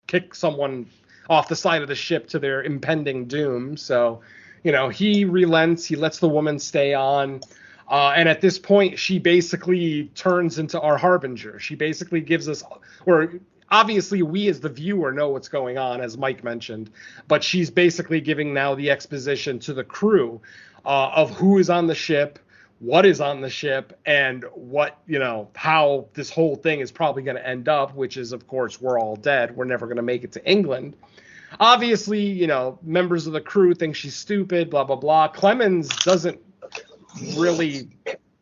kick someone off the side of the ship to their impending doom. So, he relents. He lets the woman stay on. And at this point, she basically turns into our harbinger. She basically gives us, or obviously we as the viewer know what's going on, as Mike mentioned, but she's basically giving now the exposition to the crew of who is on the ship, what is on the ship, and what, how this whole thing is probably going to end up, which is, of course, we're all dead. We're never going to make it to England. Obviously, members of the crew think she's stupid, blah, blah, blah. Clemens doesn't really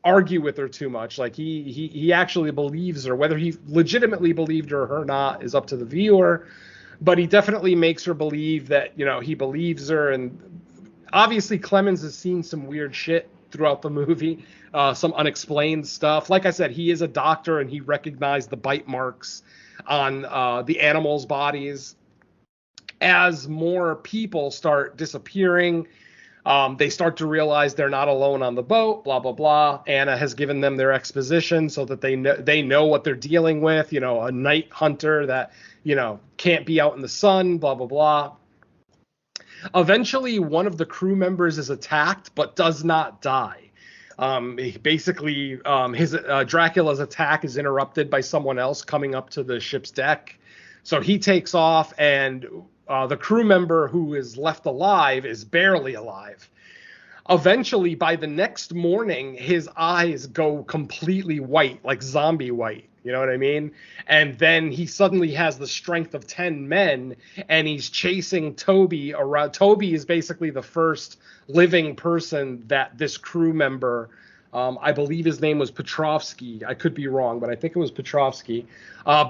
argue with her too much. Like he actually believes her. Whether he legitimately believed her or not is up to the viewer, but he definitely makes her believe that, he believes her. And obviously Clemens has seen some weird shit throughout the movie, some unexplained stuff. Like I said, he is a doctor, and he recognized the bite marks on the animals' bodies. As more people start disappearing, they start to realize they're not alone on the boat, blah, blah, blah. Anna has given them their exposition so that they know what they're dealing with, a night hunter that, can't be out in the sun, blah, blah, blah. Eventually, one of the crew members is attacked, but does not die. Basically, his Dracula's attack is interrupted by someone else coming up to the ship's deck. So he takes off, and the crew member who is left alive is barely alive. Eventually, by the next morning, his eyes go completely white, like zombie white. You know what I mean? And then he suddenly has the strength of 10 men, and he's chasing Toby around. Toby is basically the first living person that this crew member, I believe his name was Petrovsky. I could be wrong, but I think it was Petrovsky.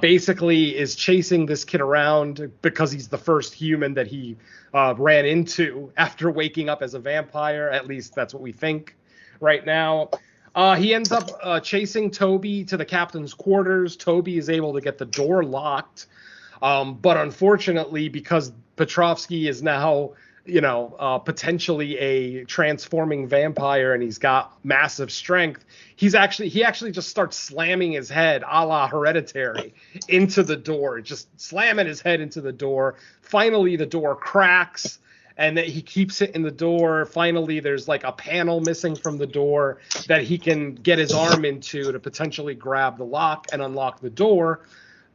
Basically is chasing this kid around because he's the first human that he ran into after waking up as a vampire. At least that's what we think right now. He ends up chasing Toby to the captain's quarters. Toby is able to get the door locked. But unfortunately, because Petrovsky is now, potentially a transforming vampire, and he's got massive strength, he actually just starts slamming his head a la Hereditary into the door, just slamming his head into the door. Finally, the door cracks, and that he keeps hitting the door. Finally, there's like a panel missing from the door that he can get his arm into to potentially grab the lock and unlock the door.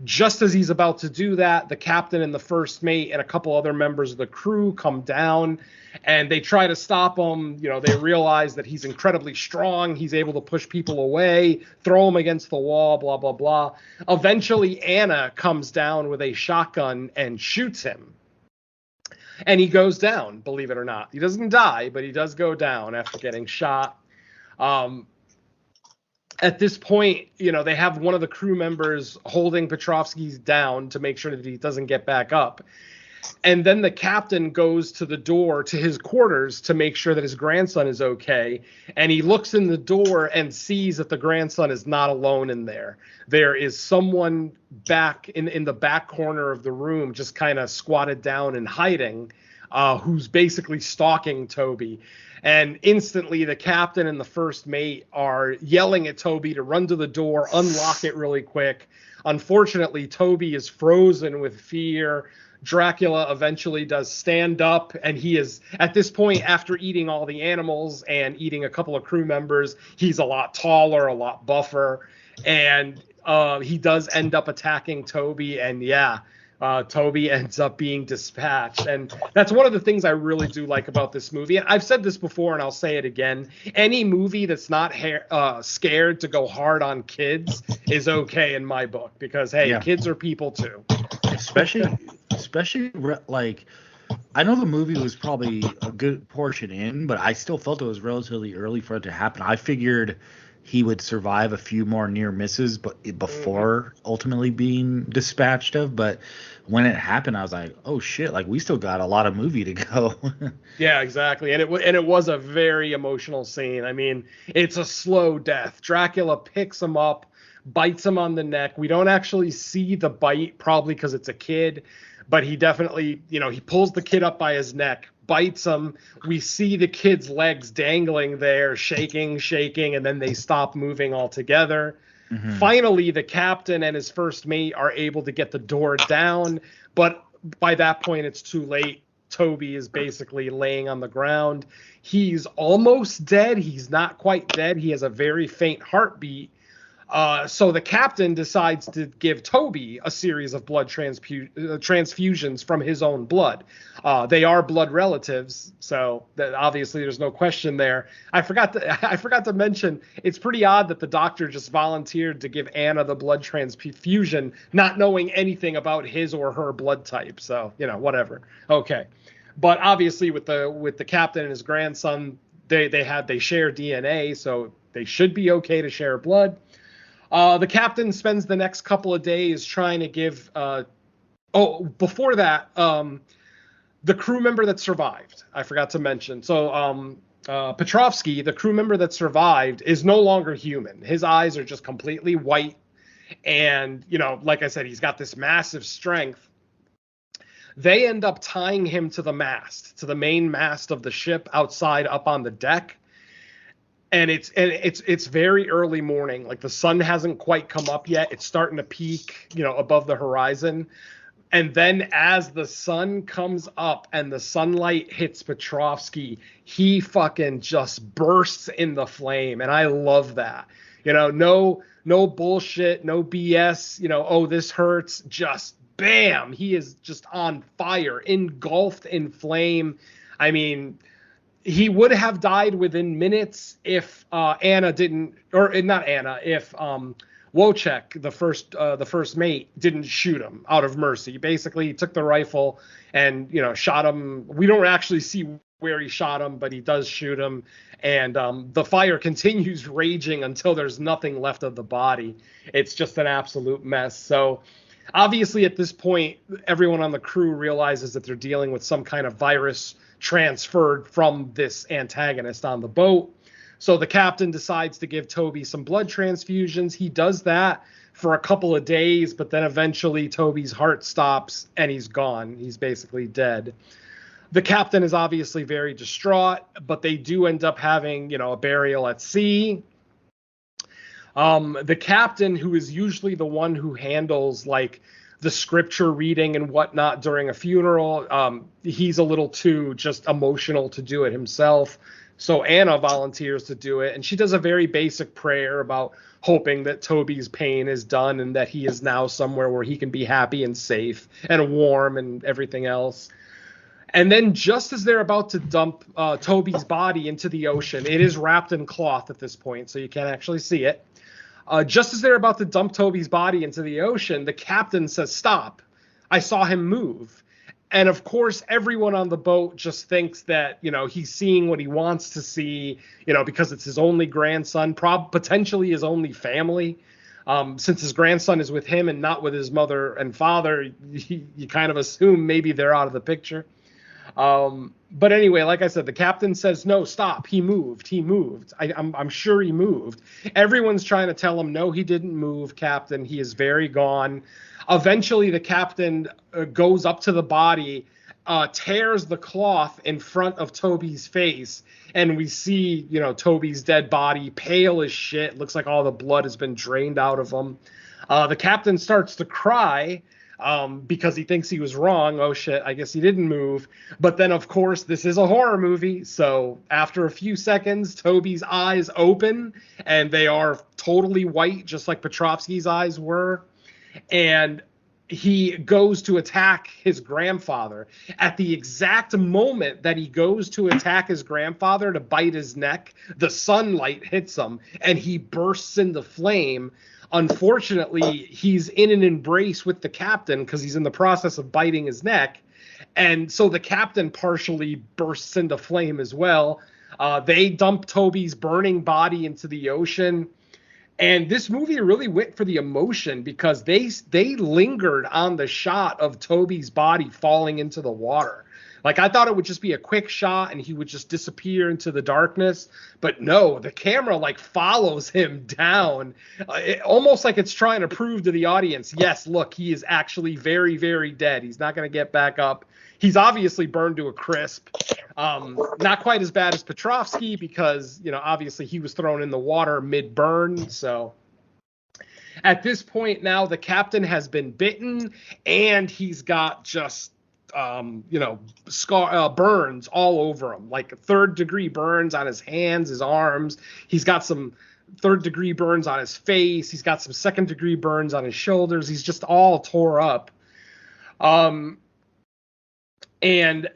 Just as he's about to do that, the captain and the first mate and a couple other members of the crew come down, and they try to stop him. You know, they realize that he's incredibly strong. He's able to push people away, throw him against the wall, blah, blah, blah. Eventually, Anna comes down with a shotgun and shoots him. And he goes down, believe it or not. He doesn't die, but he does go down after getting shot. At this point, you know, they have one of the crew members holding Petrovsky's down to make sure that he doesn't get back up. And then the captain goes to the door to his quarters to make sure that his grandson is okay. And he looks in the door and sees that the grandson is not alone in there. There is someone back in the back corner of the room, just kind of squatted down and hiding, who's basically stalking Toby. And instantly, the captain and the first mate are yelling at Toby to run to the door, unlock it really quick. Unfortunately, Toby is frozen with fear. Dracula eventually does stand up, and he is, at this point, after eating all the animals and eating a couple of crew members, he's a lot taller, a lot buffer, and he does end up attacking Toby, and Toby ends up being dispatched. And that's one of the things I really do like about this movie. And I've said this before, and I'll say it again. Any movie that's not scared to go hard on kids is okay in my book, because, hey, kids are people too. Especially like, I know the movie was probably a good portion in, but I still felt it was relatively early for it to happen. I figured he would survive a few more near misses, but before ultimately being dispatched of. But when it happened, I was like, oh shit, like we still got a lot of movie to go. Yeah, exactly. And it was a very emotional scene. I mean, it's a slow death. Dracula picks him up, bites him on the neck. We don't actually see the bite, probably because it's a kid, but he definitely, you know, he pulls the kid up by his neck, bites him. We see the kid's legs dangling there, shaking, and then they stop moving altogether. Mm-hmm. Finally, the captain and his first mate are able to get the door down, but by that point, it's too late. Toby is basically laying on the ground. He's almost dead. He's not quite dead. He has a very faint heartbeat. So the captain decides to give Toby a series of blood transfusions from his own blood. They are blood relatives, so obviously there's no question there. I forgot to mention, it's pretty odd that the doctor just volunteered to give Anna the blood transfusion, not knowing anything about his or her blood type. So, you know, whatever. Okay, but obviously with the captain and his grandson, they share DNA, so they should be okay to share blood. The captain spends the next couple of days trying to give. Before that, the crew member that survived, I forgot to mention. So Petrovsky, the crew member that survived, is no longer human. His eyes are just completely white, and you know, like I said, he's got this massive strength. They end up tying him to the mast, to the main mast of the ship outside, up on the deck. And it's very early morning. Like the sun hasn't quite come up yet. It's starting to peak, you know, above the horizon. And then as the sun comes up and the sunlight hits Petrovsky, he fucking just bursts in the flame. And I love that. You know, no bullshit, no BS, you know, oh, this hurts. Just bam. He is just on fire, engulfed in flame. I mean, he would have died within minutes if Anna didn't, or not Anna, if Wojciech, the first mate, didn't shoot him out of mercy. Basically, he took the rifle and, you know, shot him. We don't actually see where he shot him, but he does shoot him. And the fire continues raging until there's nothing left of the body. It's just an absolute mess. So obviously at this point, everyone on the crew realizes that they're dealing with some kind of virus transferred from this antagonist on the boat. So the captain decides to give Toby some blood transfusions. He does that for a couple of days, but then eventually Toby's heart stops and he's gone. He's basically dead. The captain is obviously very distraught, but they do end up having, you know, a burial at sea. The captain, who is usually the one who handles like the scripture reading and whatnot during a funeral. He's a little too just emotional to do it himself. So Anna volunteers to do it, and she does a very basic prayer about hoping that Toby's pain is done and that he is now somewhere where he can be happy and safe and warm and everything else. And then just as they're about to dump Toby's body into the ocean, it is wrapped in cloth at this point, so you can't actually see it. Just as they're about to dump Toby's body into the ocean, the captain says, "Stop. I saw him move." And of course, everyone on the boat just thinks that, he's seeing what he wants to see, because it's his only grandson, potentially his only family. Since his grandson is with him and not with his mother and father, you kind of assume maybe they're out of the picture. But anyway, like I said, the captain says, "No, stop. He moved. I'm sure he moved." Everyone's trying to tell him, "No, he didn't move, Captain. He is very gone." Eventually, the captain goes up to the body, tears the cloth in front of Toby's face, and we see, Toby's dead body, pale as shit. Looks like all the blood has been drained out of him. The captain starts to cry because he thinks he was wrong. Oh, shit, I guess he didn't move. But then, of course, this is a horror movie. So after a few seconds, Toby's eyes open, and they are totally white, just like Petrovsky's eyes were. And he goes to attack his grandfather. At the exact moment that he goes to attack his grandfather to bite his neck, the sunlight hits him and he bursts into flame. Unfortunately, he's in an embrace with the captain because he's in the process of biting his neck. And so the captain partially bursts into flame as well. They dump Toby's burning body into the ocean. And this movie really went for the emotion because they lingered on the shot of Toby's body falling into the water. Like, I thought it would just be a quick shot and he would just disappear into the darkness. But no, the camera follows him down, almost like it's trying to prove to the audience, yes, look, he is actually very, very dead. He's not going to get back up. He's obviously burned to a crisp. Not quite as bad as Petrovsky because, obviously he was thrown in the water mid-burn. So at this point now, the captain has been bitten and he's got just, burns all over him, like third-degree burns on his hands, his arms. He's got some third-degree burns on his face. He's got some second-degree burns on his shoulders. He's just all tore up. And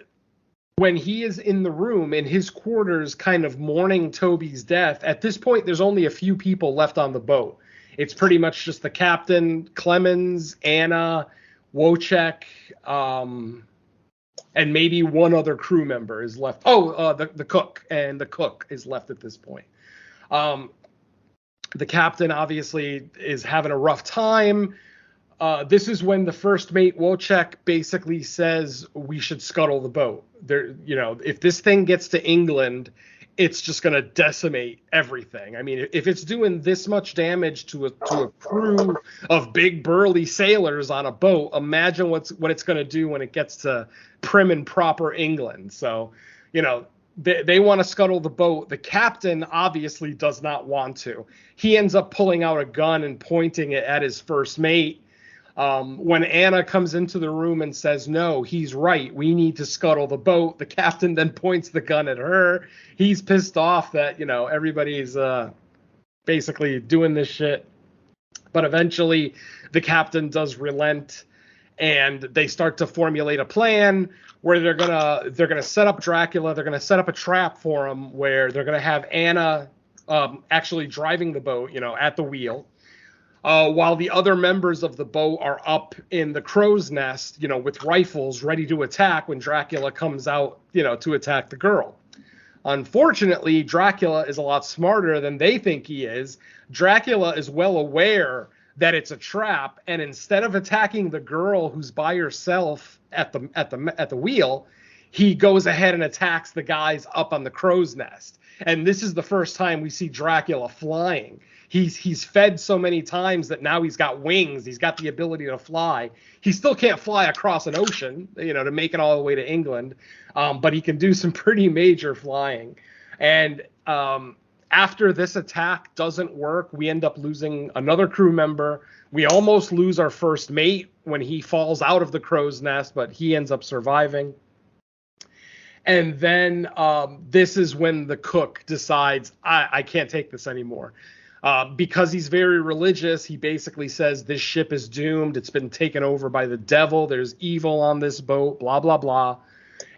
when he is in the room, in his quarters, kind of mourning Toby's death, at this point, there's only a few people left on the boat. It's pretty much just the captain, Clemens, Anna, Wojciech, and maybe one other crew member is left. The cook, and the cook is left at this point. The captain obviously is having a rough time. This is when the first mate, Wojciech, basically says we should scuttle the boat. If this thing gets to England, it's just going to decimate everything. I mean, if it's doing this much damage to a crew of big burly sailors on a boat, imagine what it's going to do when it gets to prim and proper England. So, they want to scuttle the boat. The captain obviously does not want to. He ends up pulling out a gun and pointing it at his first mate. When Anna comes into the room and says, "No, he's right, we need to scuttle the boat," the captain then points the gun at her. He's pissed off that, everybody's basically doing this shit. But eventually the captain does relent and they start to formulate a plan where they're gonna set up Dracula. They're gonna set up a trap for him where they're gonna have Anna actually driving the boat, at the wheel. While the other members of the boat are up in the crow's nest, with rifles ready to attack when Dracula comes out, to attack the girl. Unfortunately, Dracula is a lot smarter than they think he is. Dracula is well aware that it's a trap, and instead of attacking the girl who's by herself at the wheel, he goes ahead and attacks the guys up on the crow's nest. And this is the first time we see Dracula flying. He's fed so many times that now he's got wings. He's got the ability to fly. He still can't fly across an ocean, to make it all the way to England. But he can do some pretty major flying. And After this attack doesn't work, we end up losing another crew member. We almost lose our first mate when he falls out of the crow's nest, but he ends up surviving. And then this is when the cook decides, I can't take this anymore. Because he's very religious, he basically says this ship is doomed. It's been taken over by the devil. There's evil on this boat, blah, blah, blah.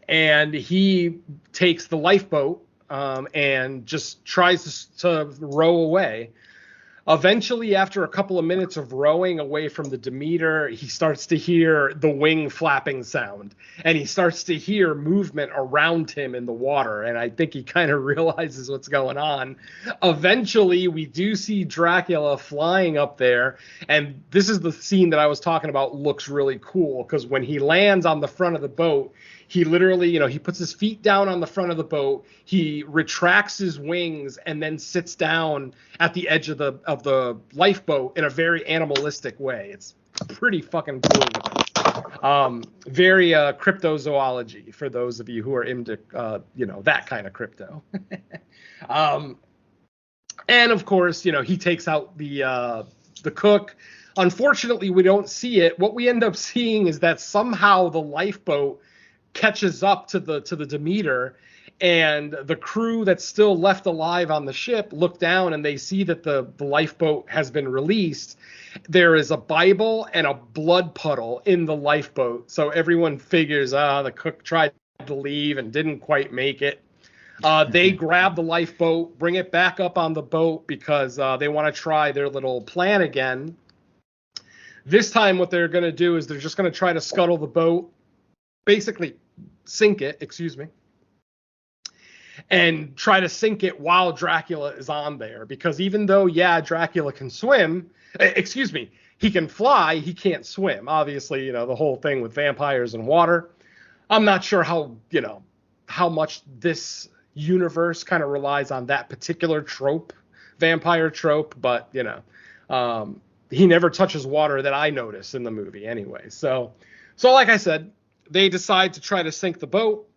And he takes the lifeboat and just tries to row away. Eventually, after a couple of minutes of rowing away from the Demeter, he starts to hear the wing flapping sound, and he starts to hear movement around him in the water, and I think he kind of realizes what's going on. Eventually, we do see Dracula flying up there, and this is the scene that I was talking about looks really cool, because when he lands on the front of the boat, he literally, he puts his feet down on the front of the boat, he retracts his wings, and then sits down at the edge of the lifeboat in a very animalistic way. It's pretty fucking cool. Very cryptozoology for those of you who are into, that kind of crypto. And of course, he takes out the cook. Unfortunately, we don't see it. What we end up seeing is that somehow the lifeboat catches up to the Demeter, and the crew that's still left alive on the ship look down and they see that the lifeboat has been released. There is a Bible and a blood puddle in the lifeboat, so everyone figures the cook tried to leave and didn't quite make it. They grab the lifeboat, bring it back up on the boat because they want to try their little plan again. This time what they're going to do is they're just going to try to scuttle the boat, basically sink it, and try to sink it while Dracula is on there. Because even though, Dracula can swim, he can fly, he can't swim. Obviously, the whole thing with vampires and water. I'm not sure how much this universe kind of relies on that particular trope, vampire trope, but, he never touches water that I notice in the movie anyway. So like I said, they decide to try to sink the boat.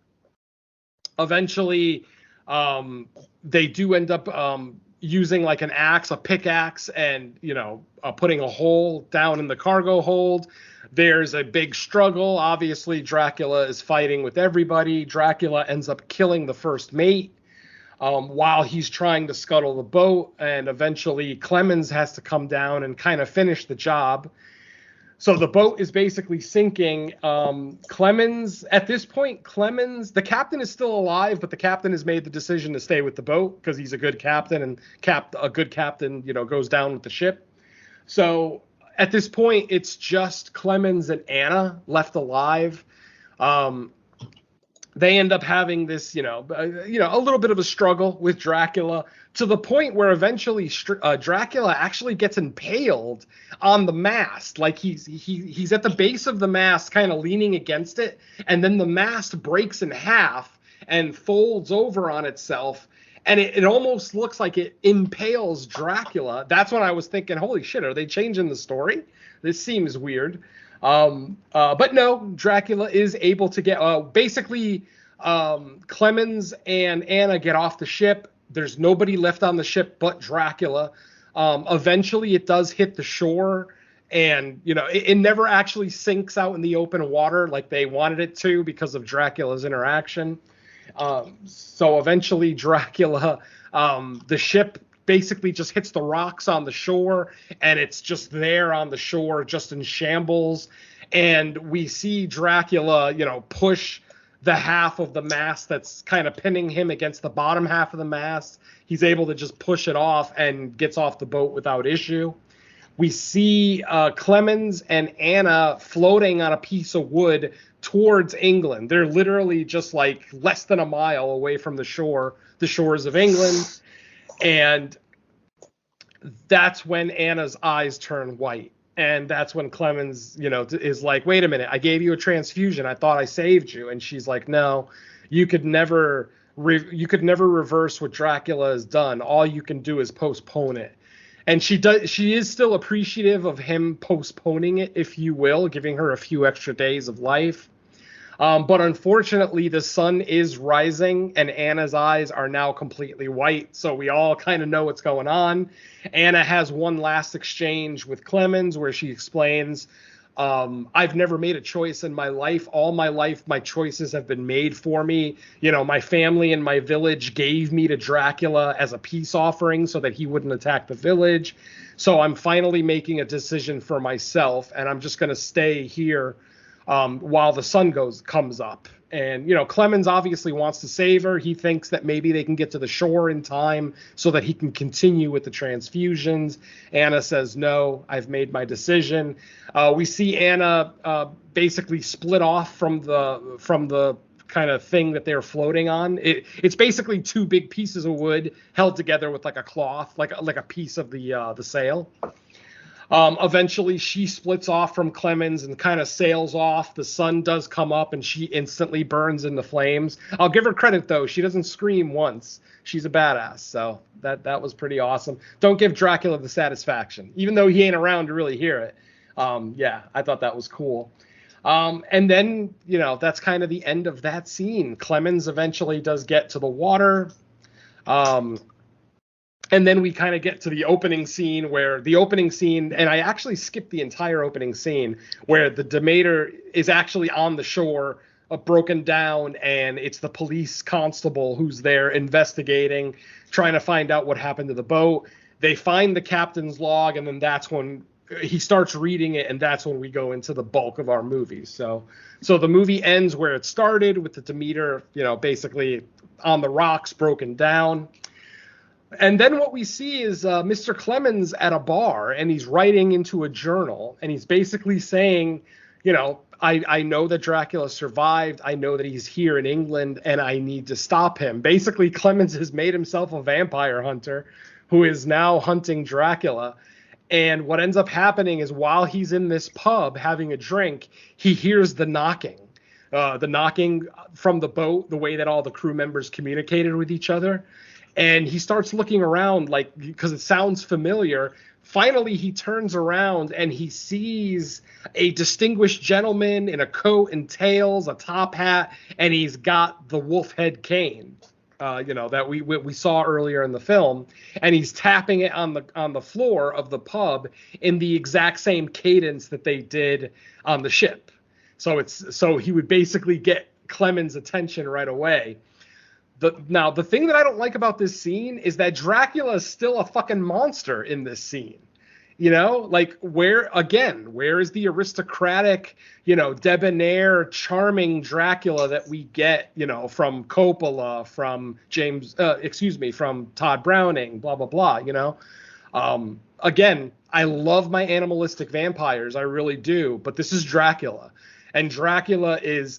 Eventually, they do end up using like an axe, a pickaxe, and, putting a hole down in the cargo hold. There's a big struggle. Obviously, Dracula is fighting with everybody. Dracula ends up killing the first mate while he's trying to scuttle the boat. And eventually, Clemens has to come down and kind of finish the job. So the boat is basically sinking. Clemens, at this point, the captain is still alive, but the captain has made the decision to stay with the boat because he's a good captain, and a good captain, goes down with the ship. So at this point, it's just Clemens and Anna left alive. They end up having this, a little bit of a struggle with Dracula, to the point where eventually Dracula actually gets impaled on the mast. Like he's at the base of the mast, kind of leaning against it, and then the mast breaks in half and folds over on itself, and it almost looks like it impales Dracula. That's when I was thinking, holy shit, are they changing the story? This seems weird. But no, Dracula is able to get Clemens and Anna get off the ship. There's nobody left on the ship but Dracula. Eventually it does hit the shore, and it never actually sinks out in the open water like they wanted it to because of Dracula's interaction. So eventually Dracula, the ship basically just hits the rocks on the shore, and it's just there on the shore, just in shambles. And we see Dracula, push the half of the mast that's kind of pinning him against the bottom half of the mast. He's able to just push it off and gets off the boat without issue. We see Clemens and Anna floating on a piece of wood towards England. They're literally just like less than a mile away from the shores of England. And that's when Anna's eyes turn white. And that's when Clemens, is like, wait a minute, I gave you a transfusion. I thought I saved you. And she's like, no, you could never reverse what Dracula has done. All you can do is postpone it. And she is still appreciative of him postponing it, if you will, giving her a few extra days of life. But unfortunately, the sun is rising and Anna's eyes are now completely white. So we all kind of know what's going on. Anna has one last exchange with Clemens where she explains, I've never made a choice in my life. All my life, my choices have been made for me. You know, my family and my village gave me to Dracula as a peace offering so that he wouldn't attack the village. So I'm finally making a decision for myself, and I'm just going to stay here while the sun comes up. And, you know, Clemens obviously wants to save her. He thinks that maybe they can get to the shore in time so that he can continue with the transfusions. Anna says, no, I've made my decision. We see Anna basically split off from the kind of thing that they're floating on. It's basically two big pieces of wood held together with like a cloth, like a piece of the sail. Eventually, she splits off from Clemens and kind of sails off. The sun does come up, and she instantly burns into flames. I'll give her credit, though. She doesn't scream once. She's a badass, so that was pretty awesome. Don't give Dracula the satisfaction, even though he ain't around to really hear it. Yeah, I thought that was cool. And then, you know, that's kind of the end of that scene. Clemens eventually does get to the water. And then we kind of get to the opening scene and I actually skipped the entire opening scene where the Demeter is actually on the shore, broken down, and it's the police constable who's there investigating, trying to find out what happened to the boat. They find the captain's log, and then that's when he starts reading it, and that's when we go into the bulk of our movie. So the movie ends where it started, with the Demeter, you know, basically on the rocks, broken down. And then what we see is Mr. Clemens at a bar, and he's writing into a journal, and he's basically saying, you know, I know that Dracula survived. I know that he's here in England, and I need to stop him. Basically, Clemens has made himself a vampire hunter who is now hunting Dracula. And what ends up happening is while he's in this pub having a drink, he hears the knocking from the boat, the way that all the crew members communicated with each other. And he starts looking around, like, because it sounds familiar. Finally, he turns around and he sees a distinguished gentleman in a coat and tails, a top hat, and he's got the wolf head cane, you know, that we saw earlier in the film. And he's tapping it on the floor of the pub in the exact same cadence that they did on the ship. So he would basically get Clemens' attention right away. Now, the thing that I don't like about this scene is that Dracula is still a fucking monster in this scene. You know, like, where is the aristocratic, you know, debonair, charming Dracula that we get, you know, from Coppola, from from Todd Browning, blah, blah, blah, you know? Again, I love my animalistic vampires. I really do. But this is Dracula. And Dracula is,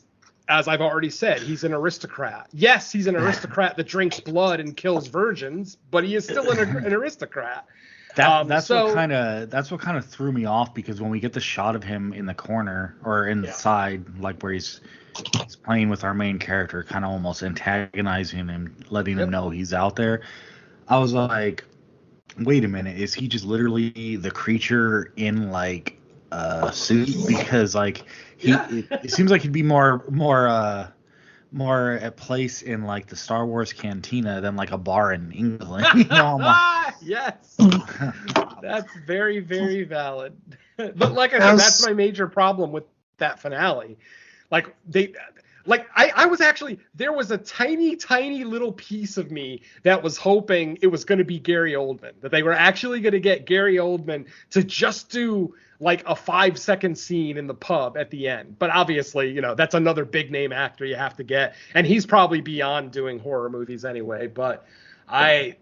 as I've already said, he's an aristocrat. Yes, he's an aristocrat that drinks blood and kills virgins, but he is still an aristocrat. That's what kind of threw me off, because when we get the shot of him in the corner or in the side, like where he's playing with our main character, kind of almost antagonizing him, letting him know he's out there, I was like, wait a minute, is he just literally the creature in like a suit? Because like it seems like he'd be more at place in like the Star Wars cantina than like a bar in England. You know, yes, that's very, very valid. But like I said, that's my major problem with that finale. I was actually, there was a tiny, tiny little piece of me that was hoping it was going to be Gary Oldman, that they were actually going to get Gary Oldman to just do like a 5-second scene in the pub at the end. But obviously, you know, that's another big name actor you have to get. And he's probably beyond doing horror movies anyway. But I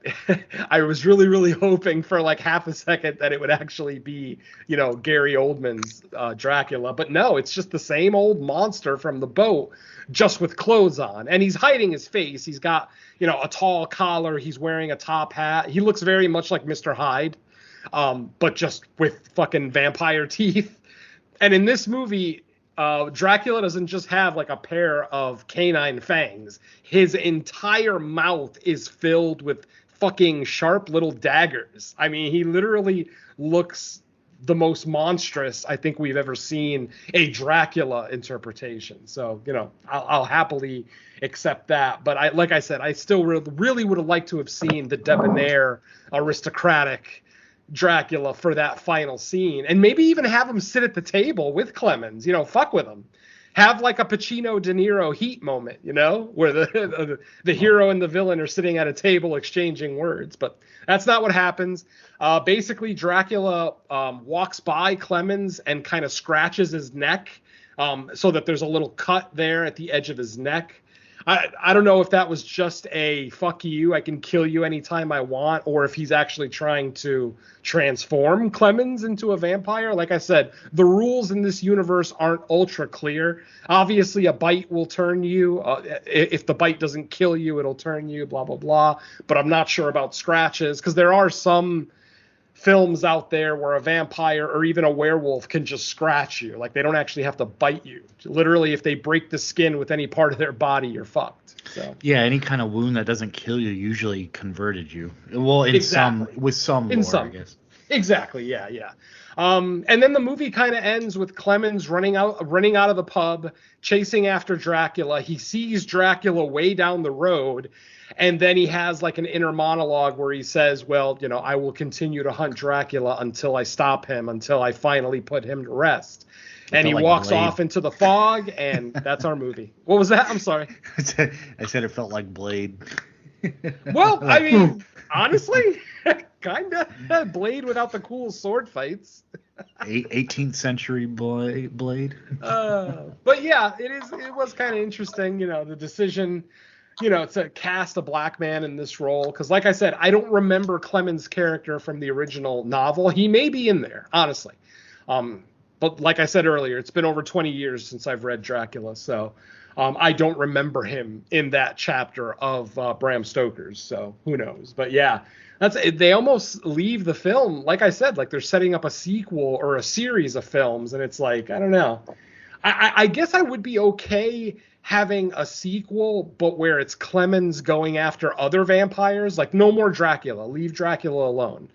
was really, really hoping for like half a second that it would actually be, you know, Gary Oldman's Dracula. But no, it's just the same old monster from the boat, just with clothes on. And he's hiding his face. He's got, you know, a tall collar. He's wearing a top hat. He looks very much like Mr. Hyde, but just with fucking vampire teeth. And in this movie, Dracula doesn't just have like a pair of canine fangs. His entire mouth is filled with fucking sharp little daggers. I mean, he literally looks the most monstrous I think we've ever seen a Dracula interpretation. So, I'll happily accept that. But like I said, I still really would have liked to have seen the debonair, aristocratic Dracula for that final scene, and maybe even have him sit at the table with Clemens. Fuck with him. Have like a Pacino De Niro Heat moment, where the hero and the villain are sitting at a table exchanging words. But that's not what happens. Basically, Dracula walks by Clemens and kind of scratches his neck, so that there's a little cut there at the edge of his neck. I don't know if that was just a fuck you, I can kill you anytime I want, or if he's actually trying to transform Clemens into a vampire. Like I said, the rules in this universe aren't ultra clear. Obviously, a bite will turn you. If the bite doesn't kill you, it'll turn you, blah, blah, blah. But I'm not sure about scratches, because there are some films out there where a vampire or even a werewolf can just scratch you. Like, they don't actually have to bite you. Literally, if they break the skin with any part of their body, you're fucked. So yeah, any kind of wound that doesn't kill you usually converted you. Well, with some lore, I guess. Exactly. Yeah. And then the movie kind of ends with Clemens running out of the pub, chasing after Dracula. He sees Dracula way down the road. And then he has like an inner monologue where he says, well, I will continue to hunt Dracula until I stop him, until I finally put him to rest. And he walks Blade off into the fog, and that's our movie. What was that? I'm sorry. I said it felt like Blade. Well, I mean, honestly, kind of. Blade without the cool sword fights. 18th century Blade. But yeah, it was kind of interesting, the decision to cast a black man in this role. Because like I said, I don't remember Clemens' character from the original novel. He may be in there, honestly. But like I said earlier, it's been over 20 years since I've read Dracula. So I don't remember him in that chapter of Bram Stoker's. So who knows? But yeah, they almost leave the film, like I said, like they're setting up a sequel or a series of films. And it's like, I don't know. I guess I would be okay having a sequel, but where it's Clemens going after other vampires. Like, no more Dracula. Leave Dracula alone.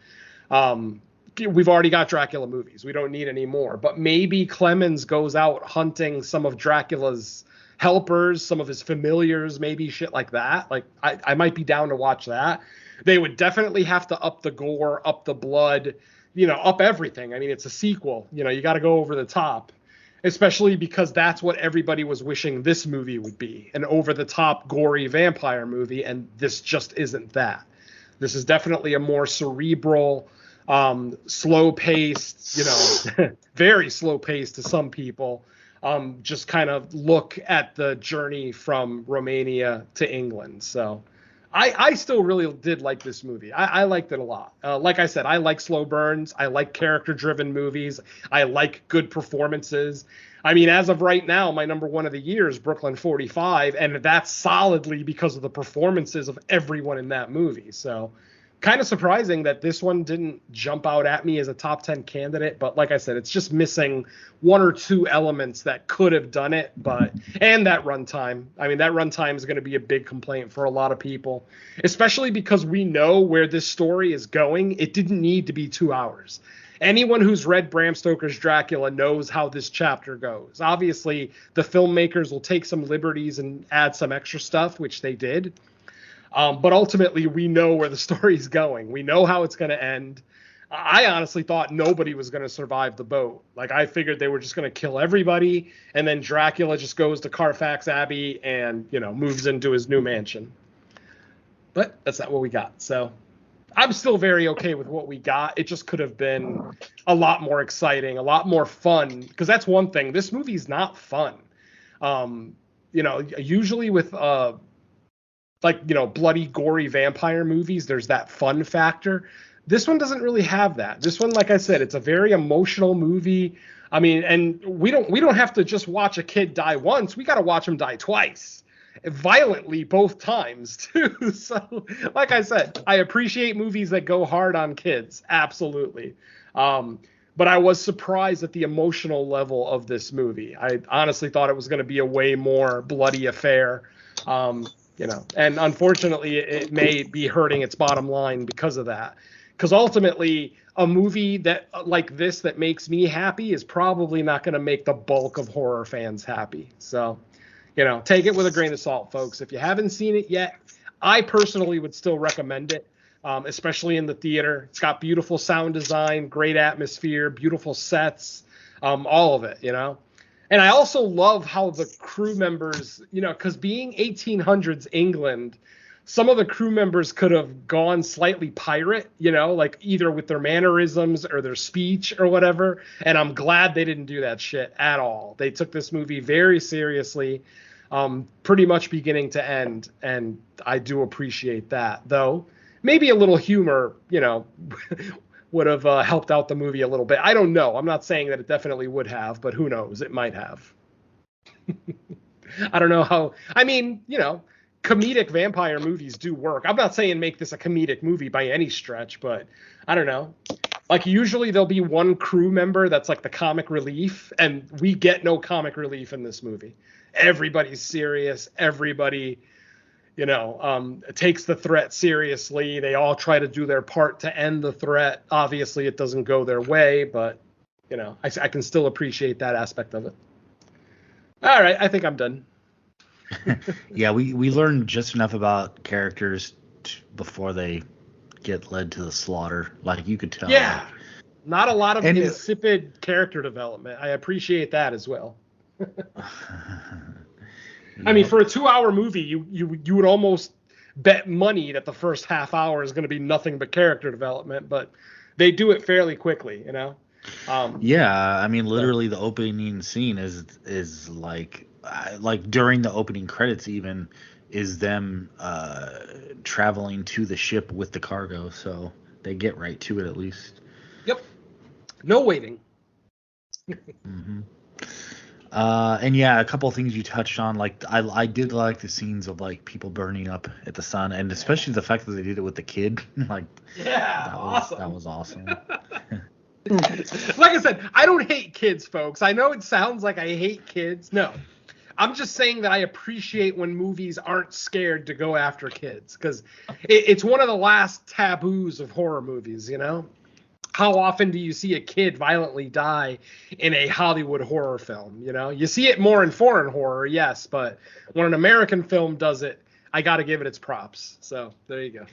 We've already got Dracula movies. We don't need any more. But maybe Clemens goes out hunting some of Dracula's helpers, some of his familiars, maybe shit like that. Like, I might be down to watch that. They would definitely have to up the gore, up the blood, up everything. I mean, it's a sequel. You got to go over the top. Especially because that's what everybody was wishing this movie would be, an over-the-top, gory vampire movie, and this just isn't that. This is definitely a more cerebral, slow-paced, very slow-paced to some people, just kind of look at the journey from Romania to England. So I still really did like this movie. I liked it a lot. Like I said, I like slow burns. I like character-driven movies. I like good performances. I mean, as of right now, my number one of the year is Brooklyn 45, and that's solidly because of the performances of everyone in that movie. So kind of surprising that this one didn't jump out at me as a top 10 candidate. But like I said, it's just missing one or two elements that could have done it. And that runtime. I mean, that runtime is going to be a big complaint for a lot of people, especially because we know where this story is going. It didn't need to be 2 hours. Anyone who's read Bram Stoker's Dracula knows how this chapter goes. Obviously, the filmmakers will take some liberties and add some extra stuff, which they did. But ultimately, we know where the story's going. We know how it's going to end. I honestly thought nobody was going to survive the boat. Like, I figured they were just going to kill everybody, and then Dracula just goes to Carfax Abbey and, moves into his new mansion. But that's not what we got. So I'm still very okay with what we got. It just could have been a lot more exciting, a lot more fun, because that's one thing. This movie's not fun. Usually with bloody, gory vampire movies, there's that fun factor. This one doesn't really have that. This one, like I said, it's a very emotional movie. I mean, and we don't have to just watch a kid die once. We got to watch him die twice, violently both times too. So, like I said, I appreciate movies that go hard on kids, absolutely. But I was surprised at the emotional level of this movie. I honestly thought it was going to be a way more bloody affair. And unfortunately, it may be hurting its bottom line because of that. Because ultimately, a movie that like this that makes me happy is probably not going to make the bulk of horror fans happy. So, take it with a grain of salt, folks. If you haven't seen it yet, I personally would still recommend it, especially in the theater. It's got beautiful sound design, great atmosphere, beautiful sets, all of it, And I also love how the crew members, because being 1800s England, some of the crew members could have gone slightly pirate, like either with their mannerisms or their speech or whatever. And I'm glad they didn't do that shit at all. They took this movie very seriously, pretty much beginning to end. And I do appreciate that, though. Maybe a little humor, would have helped out the movie a little bit. I don't know. I'm not saying that it definitely would have, but who knows? It might have. I don't know how. I mean, comedic vampire movies do work. I'm not saying make this a comedic movie by any stretch, but I don't know. Like usually there'll be one crew member that's like the comic relief, and we get no comic relief in this movie. Everybody's serious. Everybody, takes the threat seriously. They all try to do their part to end the threat. Obviously, it doesn't go their way, but, I can still appreciate that aspect of it. All right, I think I'm done. Yeah, we learned just enough about characters before they get led to the slaughter. Like, you could tell. Yeah, not a lot of insipid character development. I appreciate that as well. I mean, for a 2-hour movie, you would almost bet money that the first half hour is going to be nothing but character development, but they do it fairly quickly, Yeah, I mean, literally the opening scene is like during the opening credits even is them traveling to the ship with the cargo, so they get right to it at least. Yep. No waiting. Mm-hmm. And yeah, a couple of things you touched on, like I did like the scenes of like people burning up at the sun, and especially the fact that they did it with the kid. Like, yeah, that was awesome. Like I said, I don't hate kids, folks. I know it sounds like I hate kids. No, I'm just saying that I appreciate when movies aren't scared to go after kids, because it's one of the last taboos of horror movies, How often do you see a kid violently die in a Hollywood horror film? You see it more in foreign horror, yes, but when an American film does it, I got to give it its props. So there you go.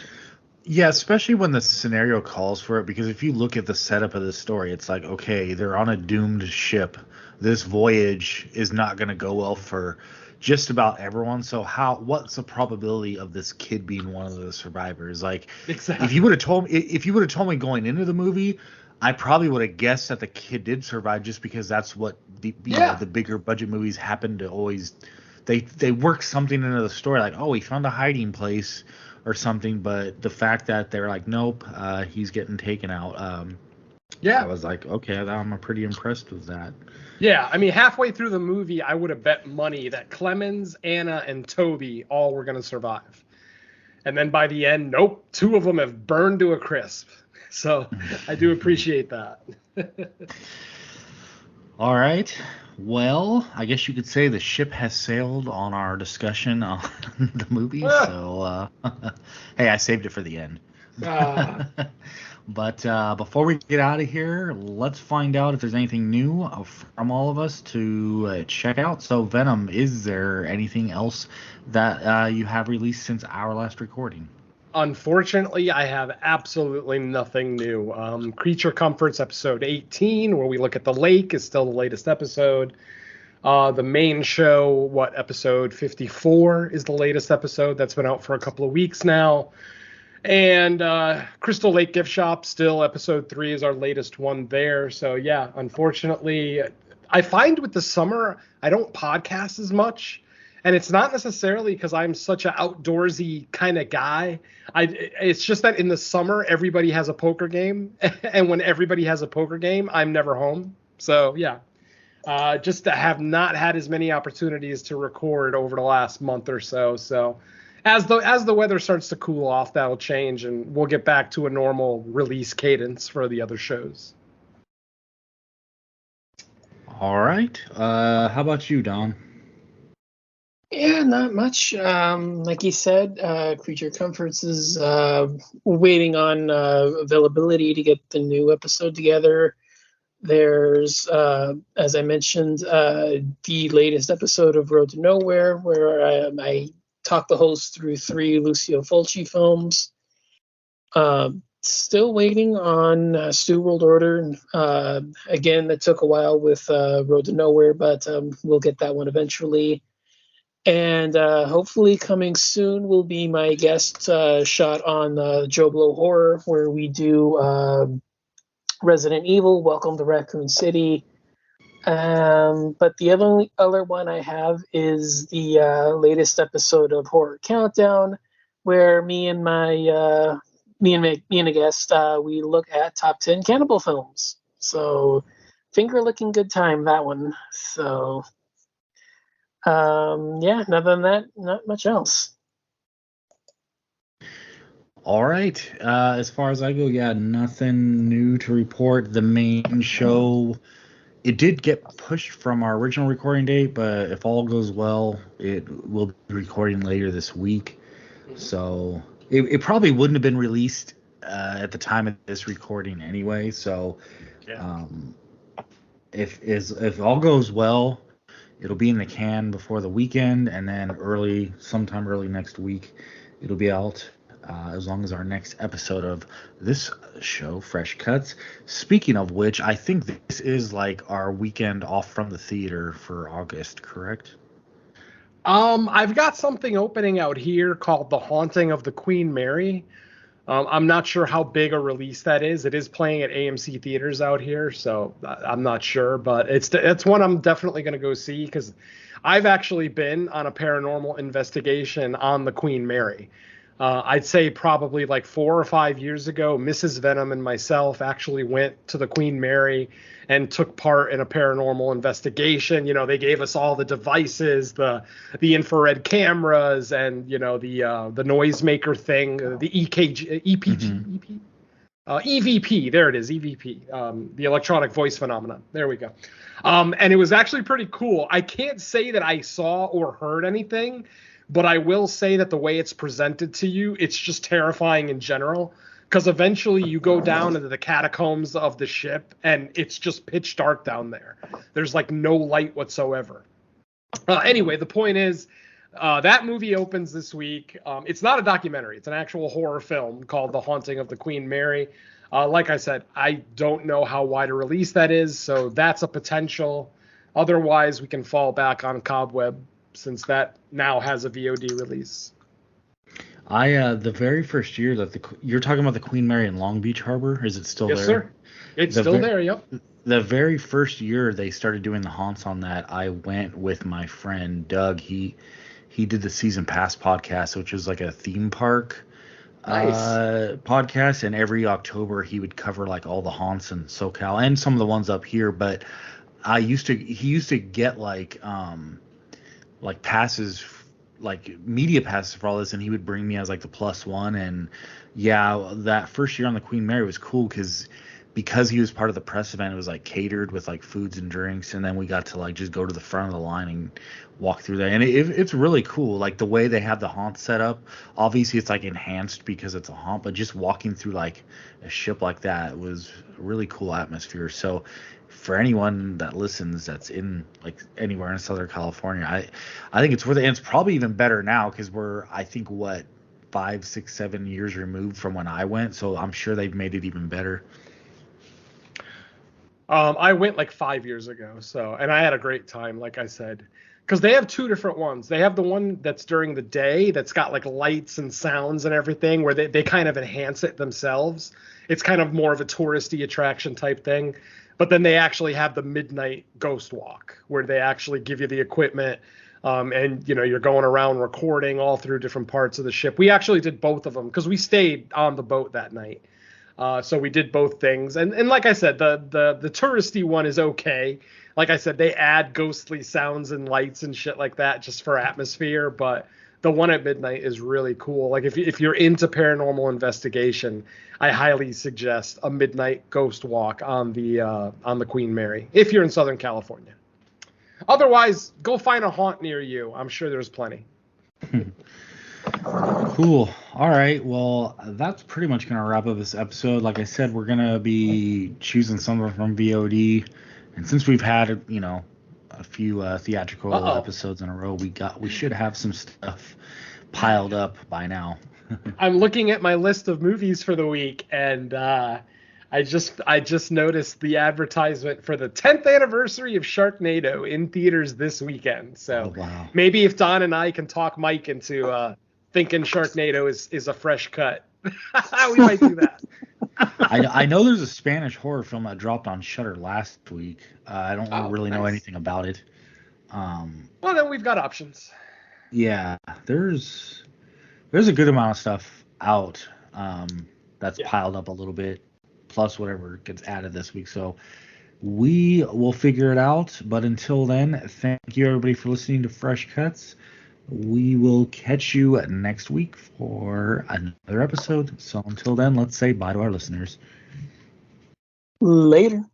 Yeah, especially when the scenario calls for it, because if you look at the setup of the story, it's like, okay, they're on a doomed ship. This voyage is not going to go well for just about everyone. So what's the probability of this kid being one of the survivors? Like, exactly. if you would have told me going into the movie, I probably would have guessed that the kid did survive, just because that's what the bigger budget movies happen to always, they work something into the story, like, oh, he found a hiding place or something. But the fact that they're like, nope, he's getting taken out. I was like, okay, I'm pretty impressed with that. Yeah, I mean, halfway through the movie, I would have bet money that Clemens, Anna, and Toby all were going to survive. And then by the end, nope, 2 of them have burned to a crisp. So I do appreciate that. All right. Well, I guess you could say the ship has sailed on our discussion on the movie. So, hey, I saved it for the end. But before we get out of here, let's find out if there's anything new from all of us to check out. So, Venom, is there anything else that you have released since our last recording? Unfortunately, I have absolutely nothing new. Creature Comforts episode 18, where we look at the lake, is still the latest episode. The main show, episode 54 is the latest episode. That's been out for a couple of weeks now. And Crystal Lake Gift Shop, still episode 3 is our latest one there. So yeah, unfortunately, I find with the summer, I don't podcast as much. And it's not necessarily because I'm such an outdoorsy kind of guy. It's just that in the summer, everybody has a poker game. And when everybody has a poker game, I'm never home. So yeah, just to have not had as many opportunities to record over the last month or so. So as the weather starts to cool off, that'll change, and we'll get back to a normal release cadence for the other shows. All right. How about you, Don? Yeah, not much. Like you said, Creature Comforts is waiting on availability to get the new episode together. There's, as I mentioned, the latest episode of Road to Nowhere, where I talk the host through 3 Lucio Fulci films. Still waiting on Stu World Order. Again, that took a while with Road to Nowhere, but we'll get that one eventually. And hopefully coming soon will be my guest shot on Joe Blow Horror, where we do Resident Evil, Welcome to Raccoon City. But the other one I have is the latest episode of Horror Countdown, where me and a guest we look at top 10 cannibal films. So finger licking good time, that one. So yeah, other than that, not much else. All right. As far as I go, yeah, nothing new to report. The main show, it did get pushed from our original recording date, but if all goes well, it will be recording later this week. So it probably wouldn't have been released at the time of this recording anyway. So Yeah. If all goes well, it'll be in the can before the weekend, and then sometime early next week, it'll be out. As long as our next episode of this show, Fresh Cuts. Speaking of which, I think this is like our weekend off from the theater for August, correct? I've got something opening out here called The Haunting of the Queen Mary. I'm not sure how big a release that is. It is playing at AMC theaters out here, so I'm not sure, but it's one I'm definitely going to go see because I've actually been on a paranormal investigation on the Queen Mary. I'd say probably like 4 or 5 years ago, Mrs. Venom and myself actually went to the Queen Mary and took part in a paranormal investigation. You know, they gave us all the devices, the infrared cameras, and the noisemaker thing, the EVP. There it is, EVP, the electronic voice phenomenon. There we go. And it was actually pretty cool. I can't say that I saw or heard anything, but I will say that the way it's presented to you, it's just terrifying in general. Because eventually you go down into the catacombs of the ship, and it's just pitch dark down there. There's like no light whatsoever. Anyway, the point is, that movie opens this week. It's not a documentary. It's an actual horror film called The Haunting of the Queen Mary. Like I said, I don't know how wide a release that is, so that's a potential. Otherwise, we can fall back on Cobweb, since that now has a VOD release. The very first year that you're talking about the Queen Mary in Long Beach Harbor, is it still there? Yes, sir. It's still there, yep. The very first year they started doing the haunts on that, I went with my friend Doug. He did the Season Pass podcast, which was like a theme park podcast, and every October he would cover like all the haunts in SoCal and some of the ones up here. But he used to get like passes, like media passes for all this, and he would bring me as like the +1. And yeah, that first year on the Queen Mary was cool because he was part of the press event. It was like catered with like foods and drinks, and then we got to like just go to the front of the line and walk through there, and it's really cool. Like the way they have the haunt set up, obviously it's like enhanced because it's a haunt, but just walking through like a ship like that was a really cool atmosphere. So for anyone that listens that's in like anywhere in Southern California, I think it's worth it. And it's probably even better now because we're, I think, 5, 6, 7 years removed from when I went, so I'm sure they've made it even better. I went like 5 years ago, and I had a great time, like I said, because they have 2 different ones. They have the one that's during the day that's got like lights and sounds and everything, where they kind of enhance it themselves. It's kind of more of a touristy attraction type thing. But then they actually have the midnight ghost walk, where they actually give you the equipment, and you're going around recording all through different parts of the ship. We actually did both of them because we stayed on the boat that night. So we did both things. And like I said, the touristy one is okay. Like I said, they add ghostly sounds and lights and shit like that just for atmosphere. But the one at midnight is really cool. Like if you're into paranormal investigation, I highly suggest a midnight ghost walk on the Queen Mary if you're in Southern California. Otherwise, go find a haunt near you. I'm sure there's plenty. Cool. All right. Well, that's pretty much going to wrap up this episode. Like I said, we're going to be choosing something from VOD. And since we've had, you know, a few theatrical episodes in a row, we should have some stuff piled up by now. I'm looking at my list of movies for the week, and I just noticed the advertisement for the 10th anniversary of Sharknado in theaters this weekend. So maybe if Don and I can talk Mike into thinking Sharknado is a fresh cut, we might do that. I know there's a Spanish horror film that dropped on Shudder last week. I don't really know anything about it. Well, then we've got options. Yeah, there's a good amount of stuff out that's piled up a little bit, plus whatever gets added this week. So we will figure it out. But until then, thank you everybody for listening to Fresh Cuts. We will catch you next week for another episode. So until then, let's say bye to our listeners. Later.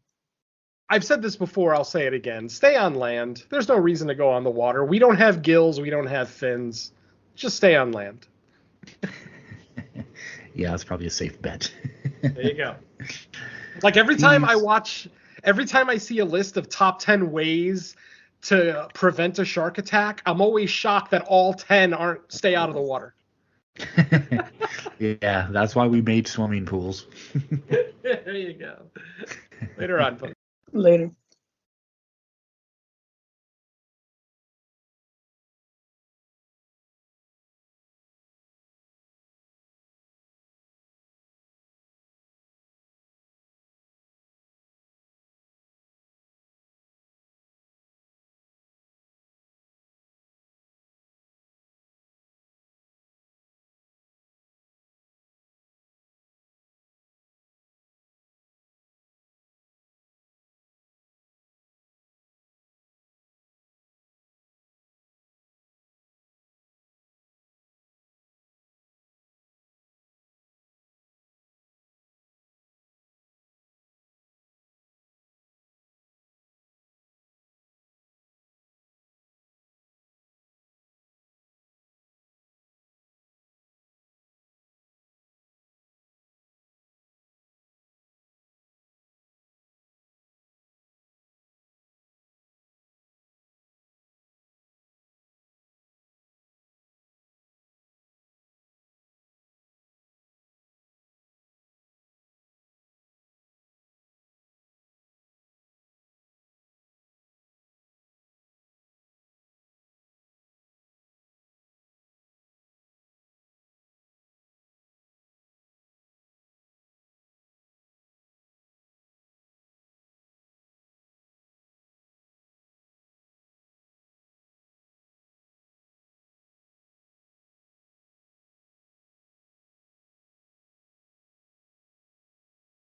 I've said this before, I'll say it again. Stay on land. There's no reason to go on the water. We don't have gills. We don't have fins. Just stay on land. Yeah, that's probably a safe bet. There you go. Like every time I see a list of top 10 ways to prevent a shark attack, I'm always shocked that all 10 aren't stay out of the water. Yeah, that's why we made swimming pools. There you go. Later on, folks. Later.